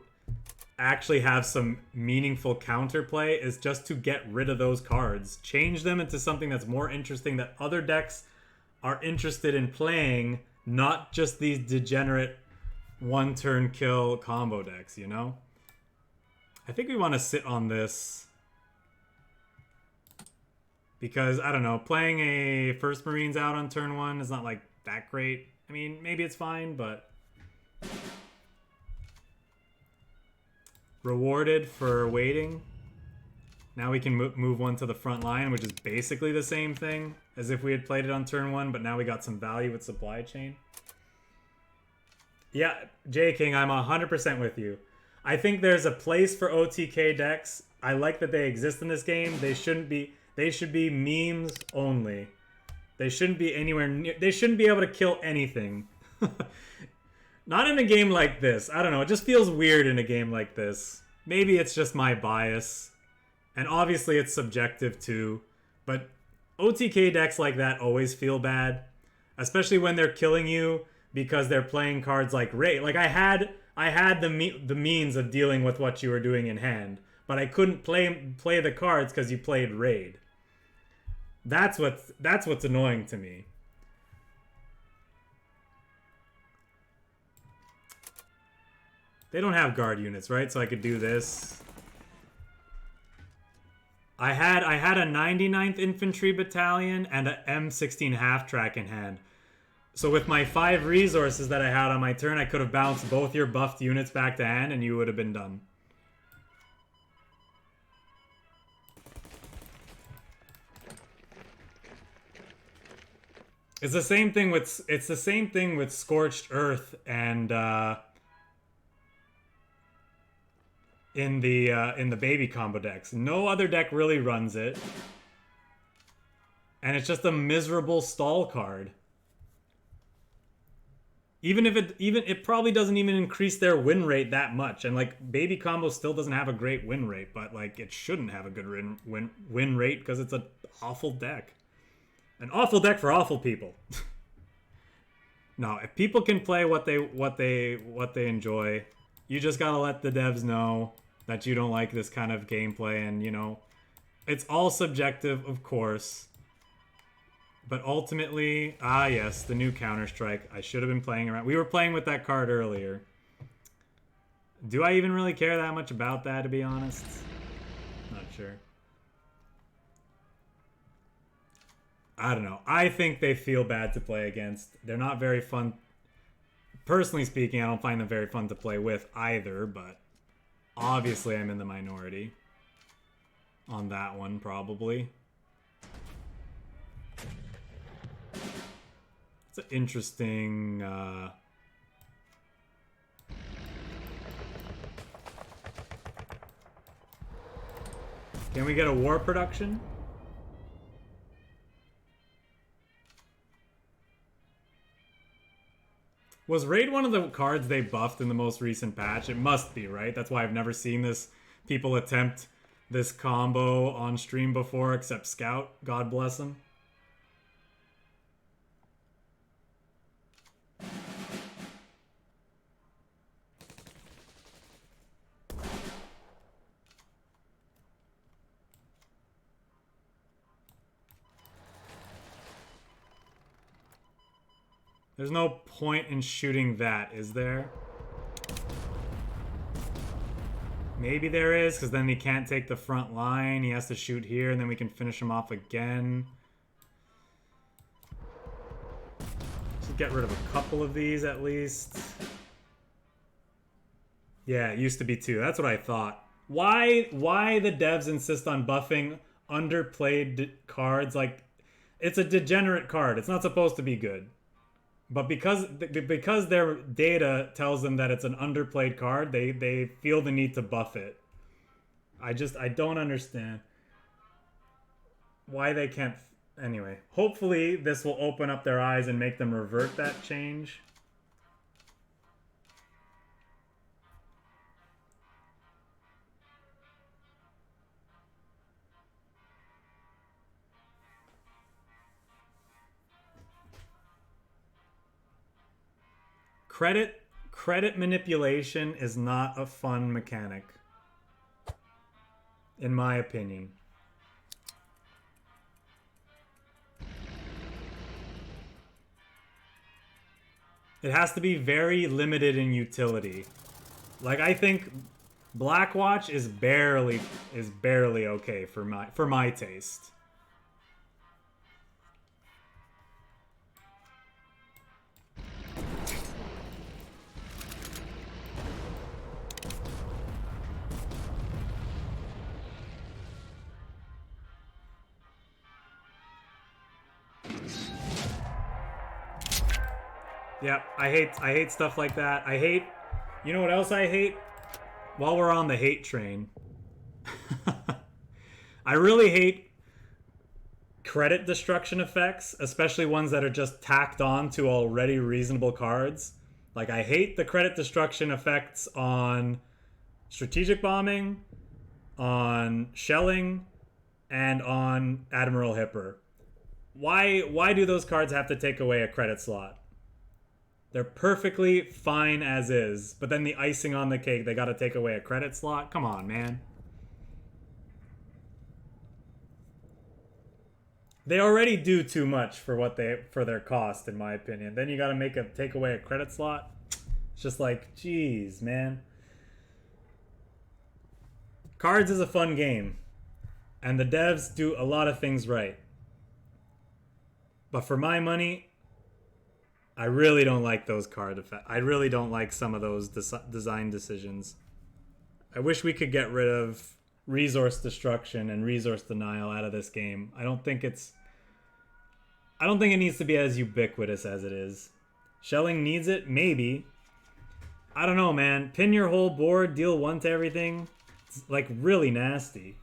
actually have some meaningful counterplay is just to get rid of those cards. Change them into something that's more interesting that other decks are interested in playing, not just these degenerate one-turn kill combo decks, you know? I think we want to sit on this because, I don't know, playing a First Marines out on turn 1 is not, like, that great. I mean, maybe it's fine, but rewarded for waiting. Now we can move one to the front line, which is basically the same thing as if we had played it on turn 1, but now we got some value with supply chain. Yeah, J King, I'm 100% with you. I think there's a place for OTK decks. I like that they exist in this game. They should be memes only. They shouldn't be anywhere near, they shouldn't be able to kill anything. Not in a game like this. I don't know, it just feels weird in a game like this. Maybe it's just my bias. And obviously it's subjective too, but OTK decks like that always feel bad, especially when they're killing you because they're playing cards like Raid. Like I had the means of dealing with what you were doing in hand, but I couldn't play the cards because you played Raid. That's what's annoying to me. They don't have guard units, right? So I could do this. I had a 99th Infantry Battalion and a M16 half-track in hand. So with my 5 resources that I had on my turn, I could have bounced both your buffed units back to hand and you would have been done. It's the same thing with Scorched Earth and in the baby combo decks. No other deck really runs it. And it's just a miserable stall card. Even if it probably doesn't even increase their win rate that much. And like baby combo still doesn't have a great win rate, but like it shouldn't have a good win rate because it's an awful deck. An awful deck for awful people. No, if people can play what they enjoy, you just gotta let the devs know that you don't like this kind of gameplay, and you know, it's all subjective, of course. But ultimately, yes, the new Counter-Strike. I should have been playing around. We were playing with that card earlier. Do I even really care that much about that, to be honest? Not sure. I don't know. I think they feel bad to play against. They're not very fun. Personally speaking, I don't find them very fun to play with either, but obviously I'm in the minority on that one, probably. It's It's an interesting... Can we get a war production? Was Raid one of the cards they buffed in the most recent patch? It must be, right? That's why I've never seen this. People attempt this combo on stream before, except Scout. God bless him. There's no point in shooting that, is there? Maybe there is, because then he can't take the front line. He has to shoot here, and then we can finish him off again. Just get rid of a couple of these at least. Yeah, it used to be 2. That's what I thought. Why the devs insist on buffing underplayed cards? Like, it's a degenerate card. It's not supposed to be good. But because their data tells them that it's an underplayed card, they feel the need to buff it. I don't understand why they can't. Anyway, hopefully this will open up their eyes and make them revert that change. Credit manipulation is not a fun mechanic, in my opinion. It has to be very limited in utility. Like, I think Blackwatch is barely okay for my taste. Yeah, I hate stuff like that. You know what else I hate? While we're on the hate train. I really hate credit destruction effects, especially ones that are just tacked on to already reasonable cards. Like, I hate the credit destruction effects on strategic bombing, on shelling, and on Admiral Hipper. Why do those cards have to take away a credit slot? They're perfectly fine as is, but then the icing on the cake, they gotta take away a credit slot? Come on, man. They already do too much for their cost, in my opinion. Then you gotta take away a credit slot? It's just like, geez, man. Cards is a fun game, and the devs do a lot of things right. But for my money, I really don't like those card effects. I really don't like some of those design decisions. I wish we could get rid of resource destruction and resource denial out of this game. I don't think it needs to be as ubiquitous as it is. Shelling needs it? Maybe. I don't know, man. Pin your whole board, deal 1 to everything. It's like really nasty.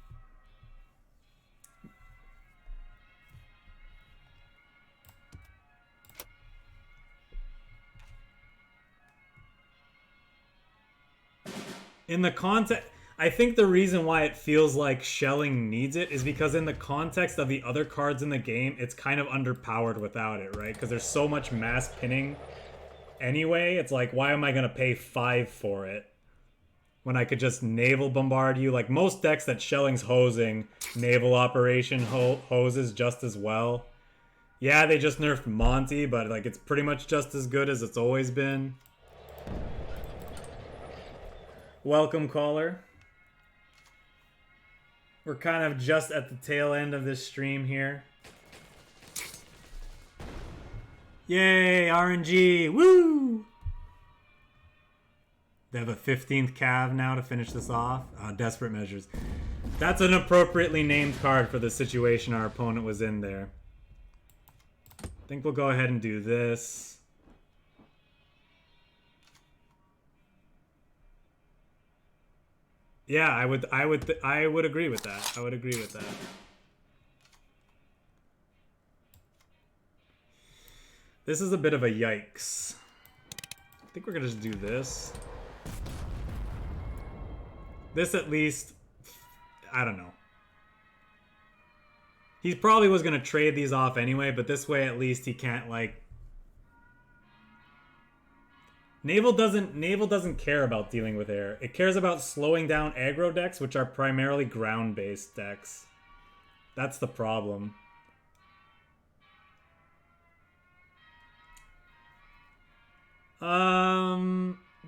In the context, I think the reason why it feels like shelling needs it is because in the context of the other cards in the game, it's kind of underpowered without it, right? Because there's so much mass pinning anyway. It's like, why am I going to pay 5 for it when I could just naval bombard you? Like, most decks that shelling's hosing, naval operation hoses just as well. Yeah, they just nerfed Monty, but like it's pretty much just as good as it's always been. Welcome, caller. We're kind of just at the tail end of this stream here. Yay, RNG! Woo! They have a 15th Cav now to finish this off. Desperate Measures. That's an appropriately named card for the situation our opponent was in there. I think we'll go ahead and do this. Yeah, I would agree with that. I would agree with that. This is a bit of a yikes. I think we're gonna just do this. This at least, I don't know. He probably was gonna trade these off anyway, but this way at least he can't like. Naval doesn't care about dealing with air. It cares about slowing down aggro decks, which are primarily ground-based decks. That's the problem.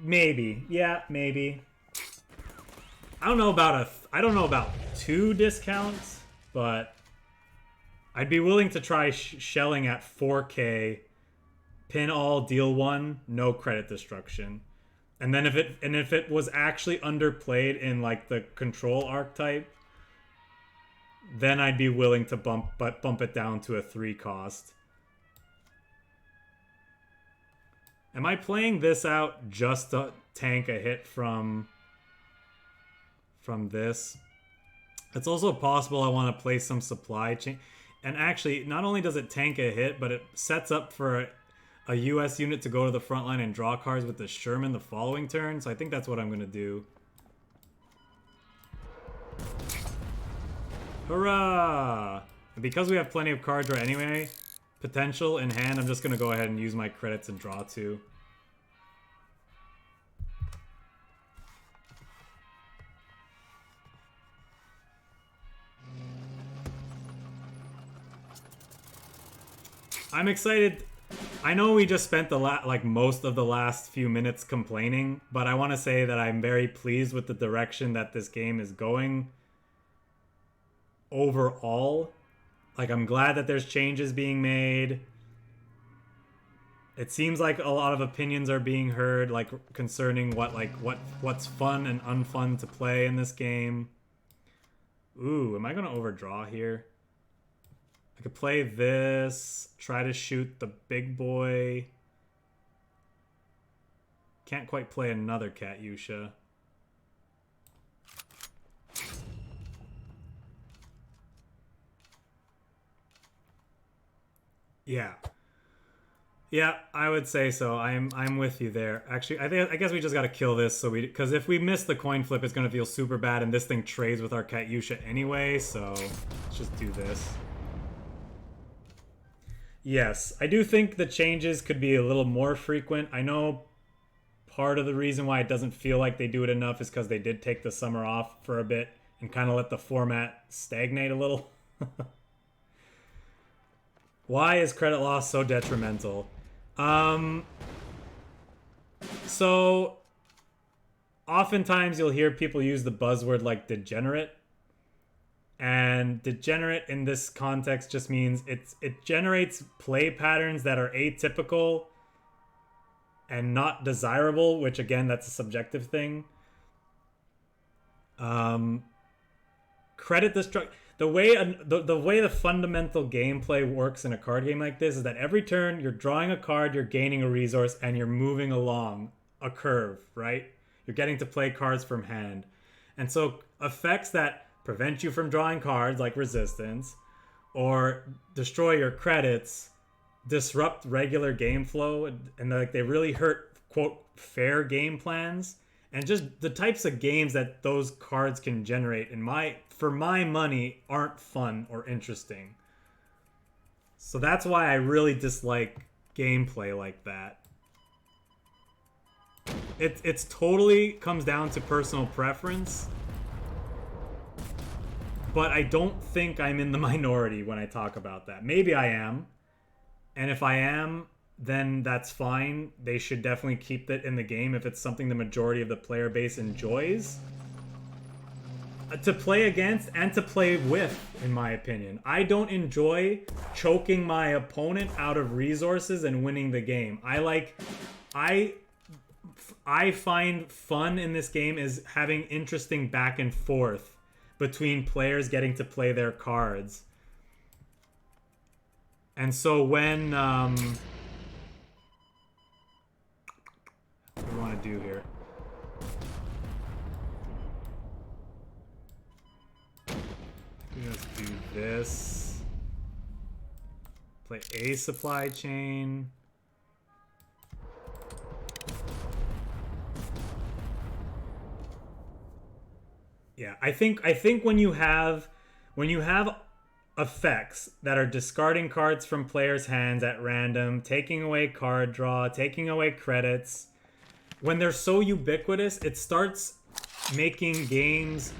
Maybe. Yeah, maybe. I don't know about 2 discounts, but I'd be willing to try shelling at 4K, pin all, deal 1, no credit destruction. And then if it was actually underplayed in like the control archetype, then I'd be willing to bump it down to a 3 cost. Am I playing this out just to tank a hit from this? It's also possible I want to play some supply chain. And actually, not only does it tank a hit, but it sets up for a US unit to go to the front line and draw cards with the Sherman the following turn. So I think that's what I'm going to do. Hurrah! And because we have plenty of card draw anyway, potential in hand, I'm just going to go ahead and use my credits and draw 2. I'm excited. I know we just spent most of the last few minutes complaining, but I want to say that I'm very pleased with the direction that this game is going overall. Like, I'm glad that there's changes being made. It seems like a lot of opinions are being heard, like concerning what's fun and unfun to play in this game. Ooh, am I gonna overdraw here? I could play this, try to shoot the big boy. Can't quite play another Katyusha. Yeah. Yeah, I would say so. I'm with you there. Actually, I guess we just gotta kill this because if we miss the coin flip, it's gonna feel super bad, and this thing trades with our Katyusha anyway. So let's just do this. Yes, I do think the changes could be a little more frequent. I know part of the reason why it doesn't feel like they do it enough is because they did take the summer off for a bit and kind of let the format stagnate a little. Why is credit loss so detrimental? So oftentimes you'll hear people use the buzzword like degenerate. And degenerate in this context just means it generates play patterns that are atypical and not desirable, which again, that's a subjective thing. Credit destruct. The way the fundamental gameplay works in a card game like this is that every turn you're drawing a card, you're gaining a resource, and you're moving along a curve, right? You're getting to play cards from hand. And so effects that prevent you from drawing cards like resistance or destroy your credits, disrupt regular game flow, and like they really hurt quote fair game plans, and just the types of games that those cards can generate for my money aren't fun or interesting. So that's why I really dislike gameplay like that. It's totally comes down to personal preference. But I don't think I'm in the minority when I talk about that. Maybe I am. And if I am, then that's fine. They should definitely keep it in the game if it's something the majority of the player base enjoys. To play against and to play with, in my opinion. I don't enjoy choking my opponent out of resources and winning the game. I find fun in this game is having interesting back and forth between players getting to play their cards. And so when what do we want to do here? Let's do this. Play a supply chain. Yeah, I think when you have effects that are discarding cards from players' hands at random, taking away card draw, taking away credits, when they're so ubiquitous, it starts making games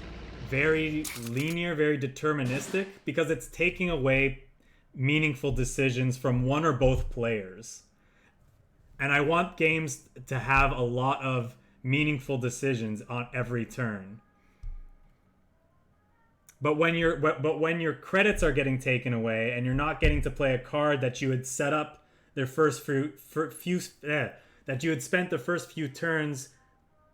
very linear, very deterministic, because it's taking away meaningful decisions from one or both players. And I want games to have a lot of meaningful decisions on every turn. But when your credits are getting taken away and you're not getting to play a card that you had set up their first that you had spent the first few turns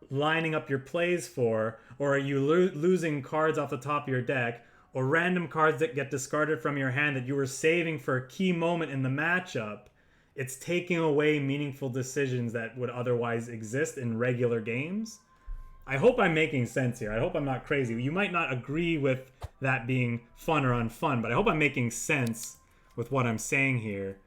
lining up your plays for, or are you losing cards off the top of your deck, or random cards that get discarded from your hand that you were saving for a key moment in the matchup, it's taking away meaningful decisions that would otherwise exist in regular games. I hope I'm making sense here. I hope I'm not crazy. You might not agree with that being fun or unfun, but I hope I'm making sense with what I'm saying here.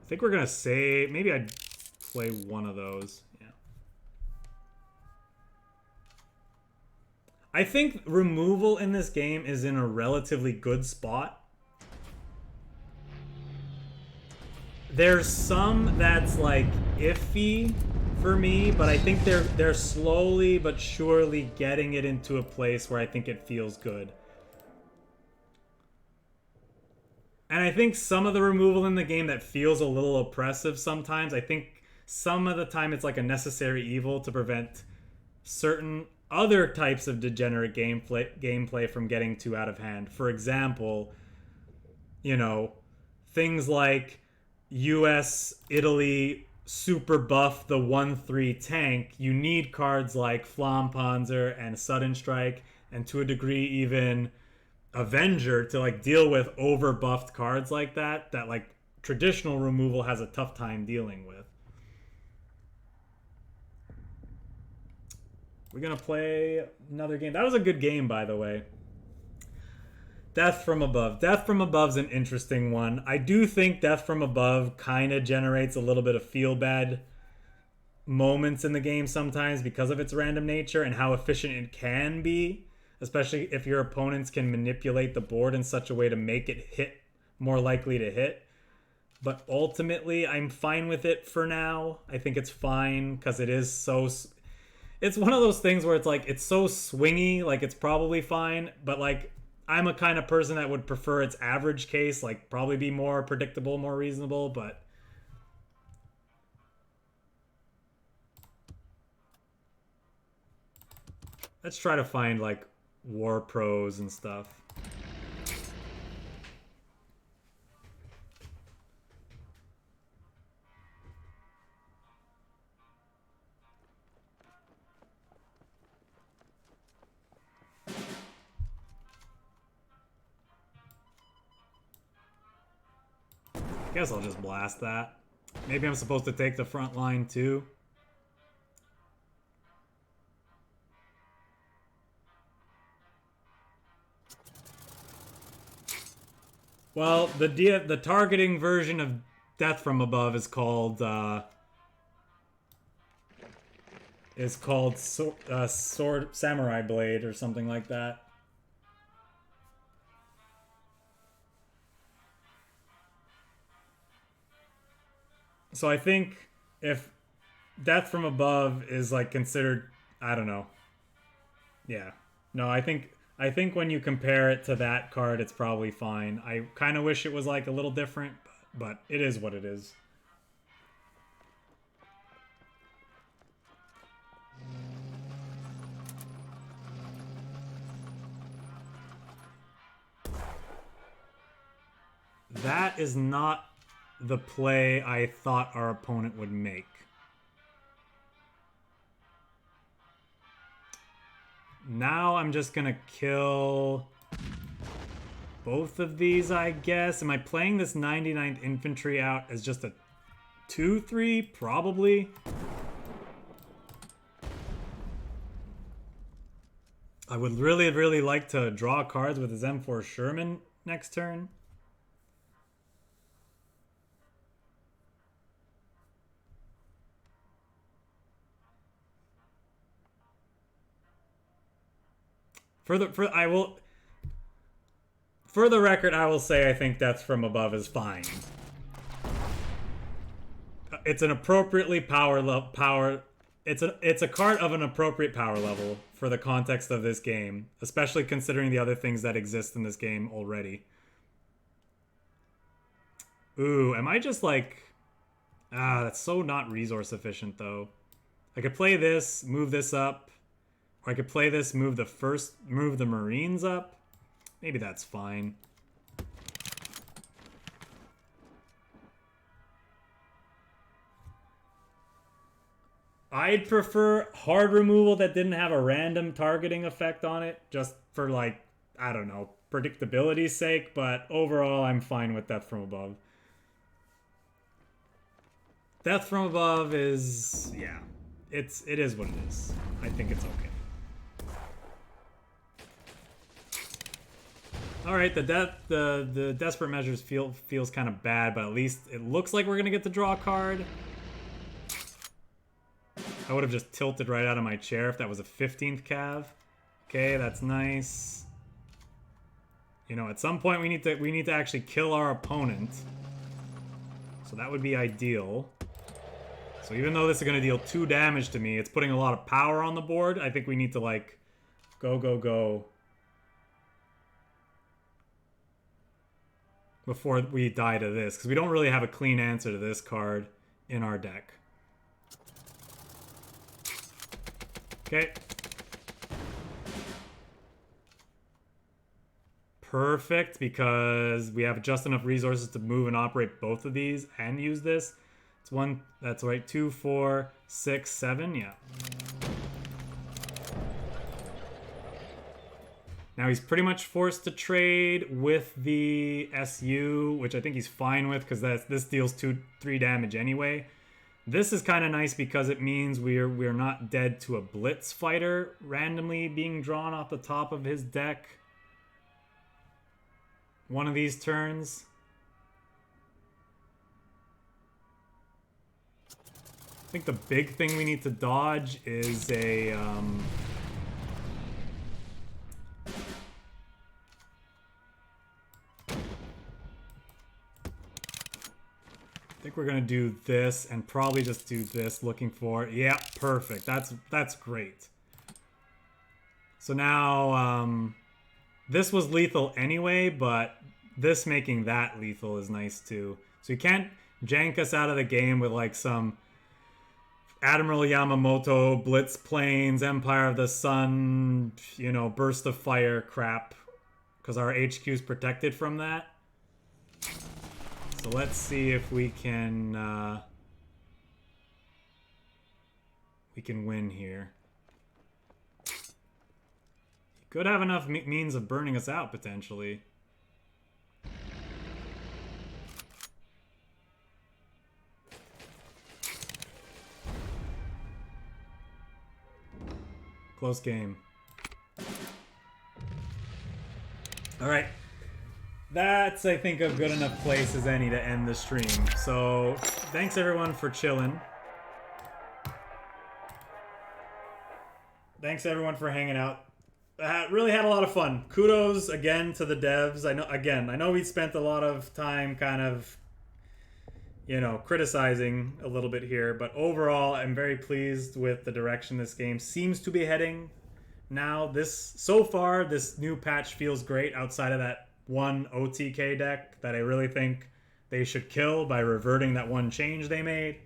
I think we're gonna say maybe I'd play one of those. Yeah. I think removal in this game is in a relatively good spot. There's some that's like iffy for me, but I think they're slowly but surely getting it into a place where I think it feels good. And I think some of the removal in the game that feels a little oppressive sometimes, I think some of the time it's like a necessary evil to prevent certain other types of degenerate gameplay from getting too out of hand. For example, you know, things like US, Italy, super buff the 1-3 tank. You need cards like Flampanzer and Sudden Strike, and to a degree even Avenger, to like deal with over buffed cards like that like traditional removal has a tough time dealing with. We're gonna play another game. That was a good game, by the way. Death from Above. Death from Above's an interesting one. I do think Death from Above kind of generates a little bit of feel-bad moments in the game sometimes because of its random nature and how efficient it can be, especially if your opponents can manipulate the board in such a way to make it hit, more likely to hit. But ultimately, I'm fine with it for now. I think it's fine because it is so... It's one of those things where it's like, it's so swingy, like it's probably fine, but like, I'm a kind of person that would prefer its average case, like probably be more predictable, more reasonable, but... Let's try to find like war pros and stuff. I guess I'll just blast that. Maybe I'm supposed to take the front line too. Well, the targeting version of Death from Above is called Sword Samurai Blade or something like that. So I think if Death from Above is like considered, I don't know. Yeah. No, I think when you compare it to that card, it's probably fine. I kind of wish it was like a little different, but it is what it is. That is not the play I thought our opponent would make. Now I'm just gonna kill both of these, I guess. Am I playing this 99th Infantry out as just a 2-3? Probably. I would really, really like to draw cards with his M4 Sherman next turn. For the record, I will say I think Death from Above is fine. It's an appropriately it's a card of an appropriate power level for the context of this game, especially considering the other things that exist in this game already. Ooh, am I just like... that's so not resource efficient, though. I could play this, move this up. Or I could play this, move the Marines up. Maybe that's fine. I'd prefer hard removal that didn't have a random targeting effect on it, just for, like, I don't know, predictability's sake, but overall I'm fine with Death from Above. Death from Above is, yeah, it is what it is. I think it's okay. All right, the desperate measures feels kind of bad, but at least it looks like we're gonna get to draw a card. I would have just tilted right out of my chair if that was a 15th cav. Okay, that's nice. You know, at some point we need to actually kill our opponent. So that would be ideal. So even though this is gonna deal 2 damage to me, it's putting a lot of power on the board. I think we need to like go before we die to this, because we don't really have a clean answer to this card in our deck. Okay. Perfect, because we have just enough resources to move and operate both of these and use this. It's one, that's right, 2, 4, 6, 7, yeah. Now he's pretty much forced to trade with the SU, which I think he's fine with, because this deals 3 damage anyway. This is kind of nice because it means we're not dead to a blitz fighter randomly being drawn off the top of his deck one of these turns. I think the big thing we need to dodge is a I think we're gonna do this and probably just do this, looking for, yeah, perfect. That's great. So now this was lethal anyway, but this making that lethal is nice too. So you can't jank us out of the game with like some Admiral Yamamoto, Blitz Planes, Empire of the Sun, you know, Burst of Fire crap, because our HQ is protected from that. So let's see if we can win here. He could have enough means of burning us out potentially. Close game. All right. That's, I think, a good enough place as any to end the stream. So, thanks everyone for chilling. Thanks everyone for hanging out. Really had a lot of fun. Kudos again to the devs. I know we spent a lot of time kind of, you know, criticizing a little bit here, but overall, I'm very pleased with the direction this game seems to be heading. Now, so far, this new patch feels great outside of that one OTK deck that I really think they should kill by reverting that one change they made.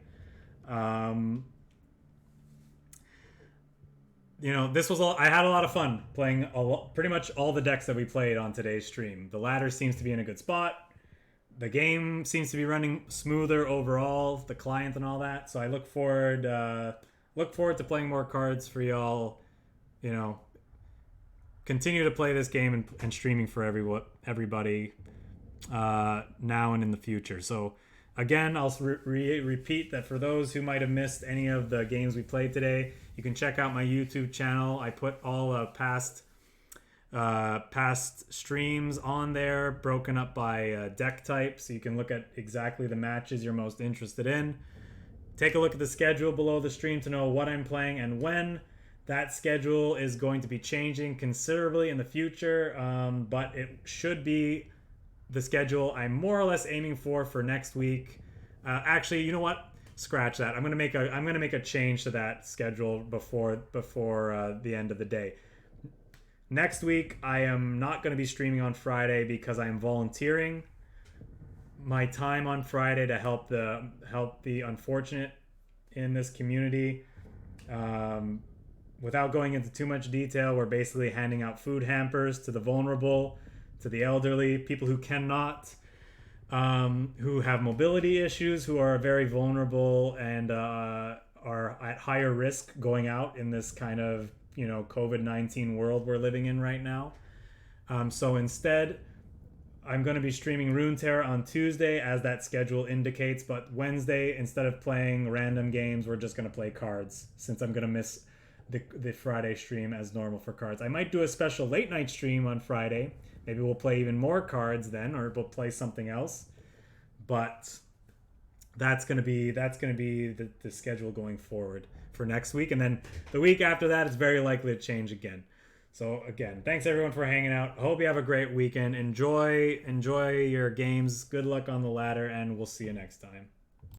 You know, this was I had a lot of fun playing pretty much all the decks that we played on today's stream. The ladder seems to be in a good spot. the game seems to be running smoother overall, the client and all that. So I look forward to playing more cards for y'all. You know, continue to play this game and streaming for everybody now and in the future. So again, I'll repeat that for those who might have missed any of the games we played today, you can check out my YouTube channel. I put all past streams on there, broken up by deck type, so you can look at exactly the matches you're most interested in. Take a look at the schedule below the stream to know what I'm playing and when. That schedule is going to be changing considerably in the future, but it should be the schedule I'm more or less aiming for next week. Actually, you know what? Scratch that. I'm gonna make a change to that schedule before the end of the day. Next week, I am not going to be streaming on Friday because I am volunteering my time on Friday to help the unfortunate in this community. Without going into too much detail, we're basically handing out food hampers to the vulnerable, to the elderly, people who cannot, who have mobility issues, who are very vulnerable and are at higher risk going out in this kind of COVID-19 world we're living in right now. So instead, I'm going to be streaming Runeterra on Tuesday as that schedule indicates, but Wednesday, instead of playing random games, we're just going to play cards, since I'm going to miss the Friday stream as normal for cards. I might do a special late night stream on Friday. Maybe we'll play even more cards then, or we'll play something else. But that's going to be the schedule going forward for next week, and then the week after that it's very likely to change again. So again, thanks everyone for hanging out. I hope you have a great weekend. Enjoy your games. Good luck on the ladder, and we'll see you next time.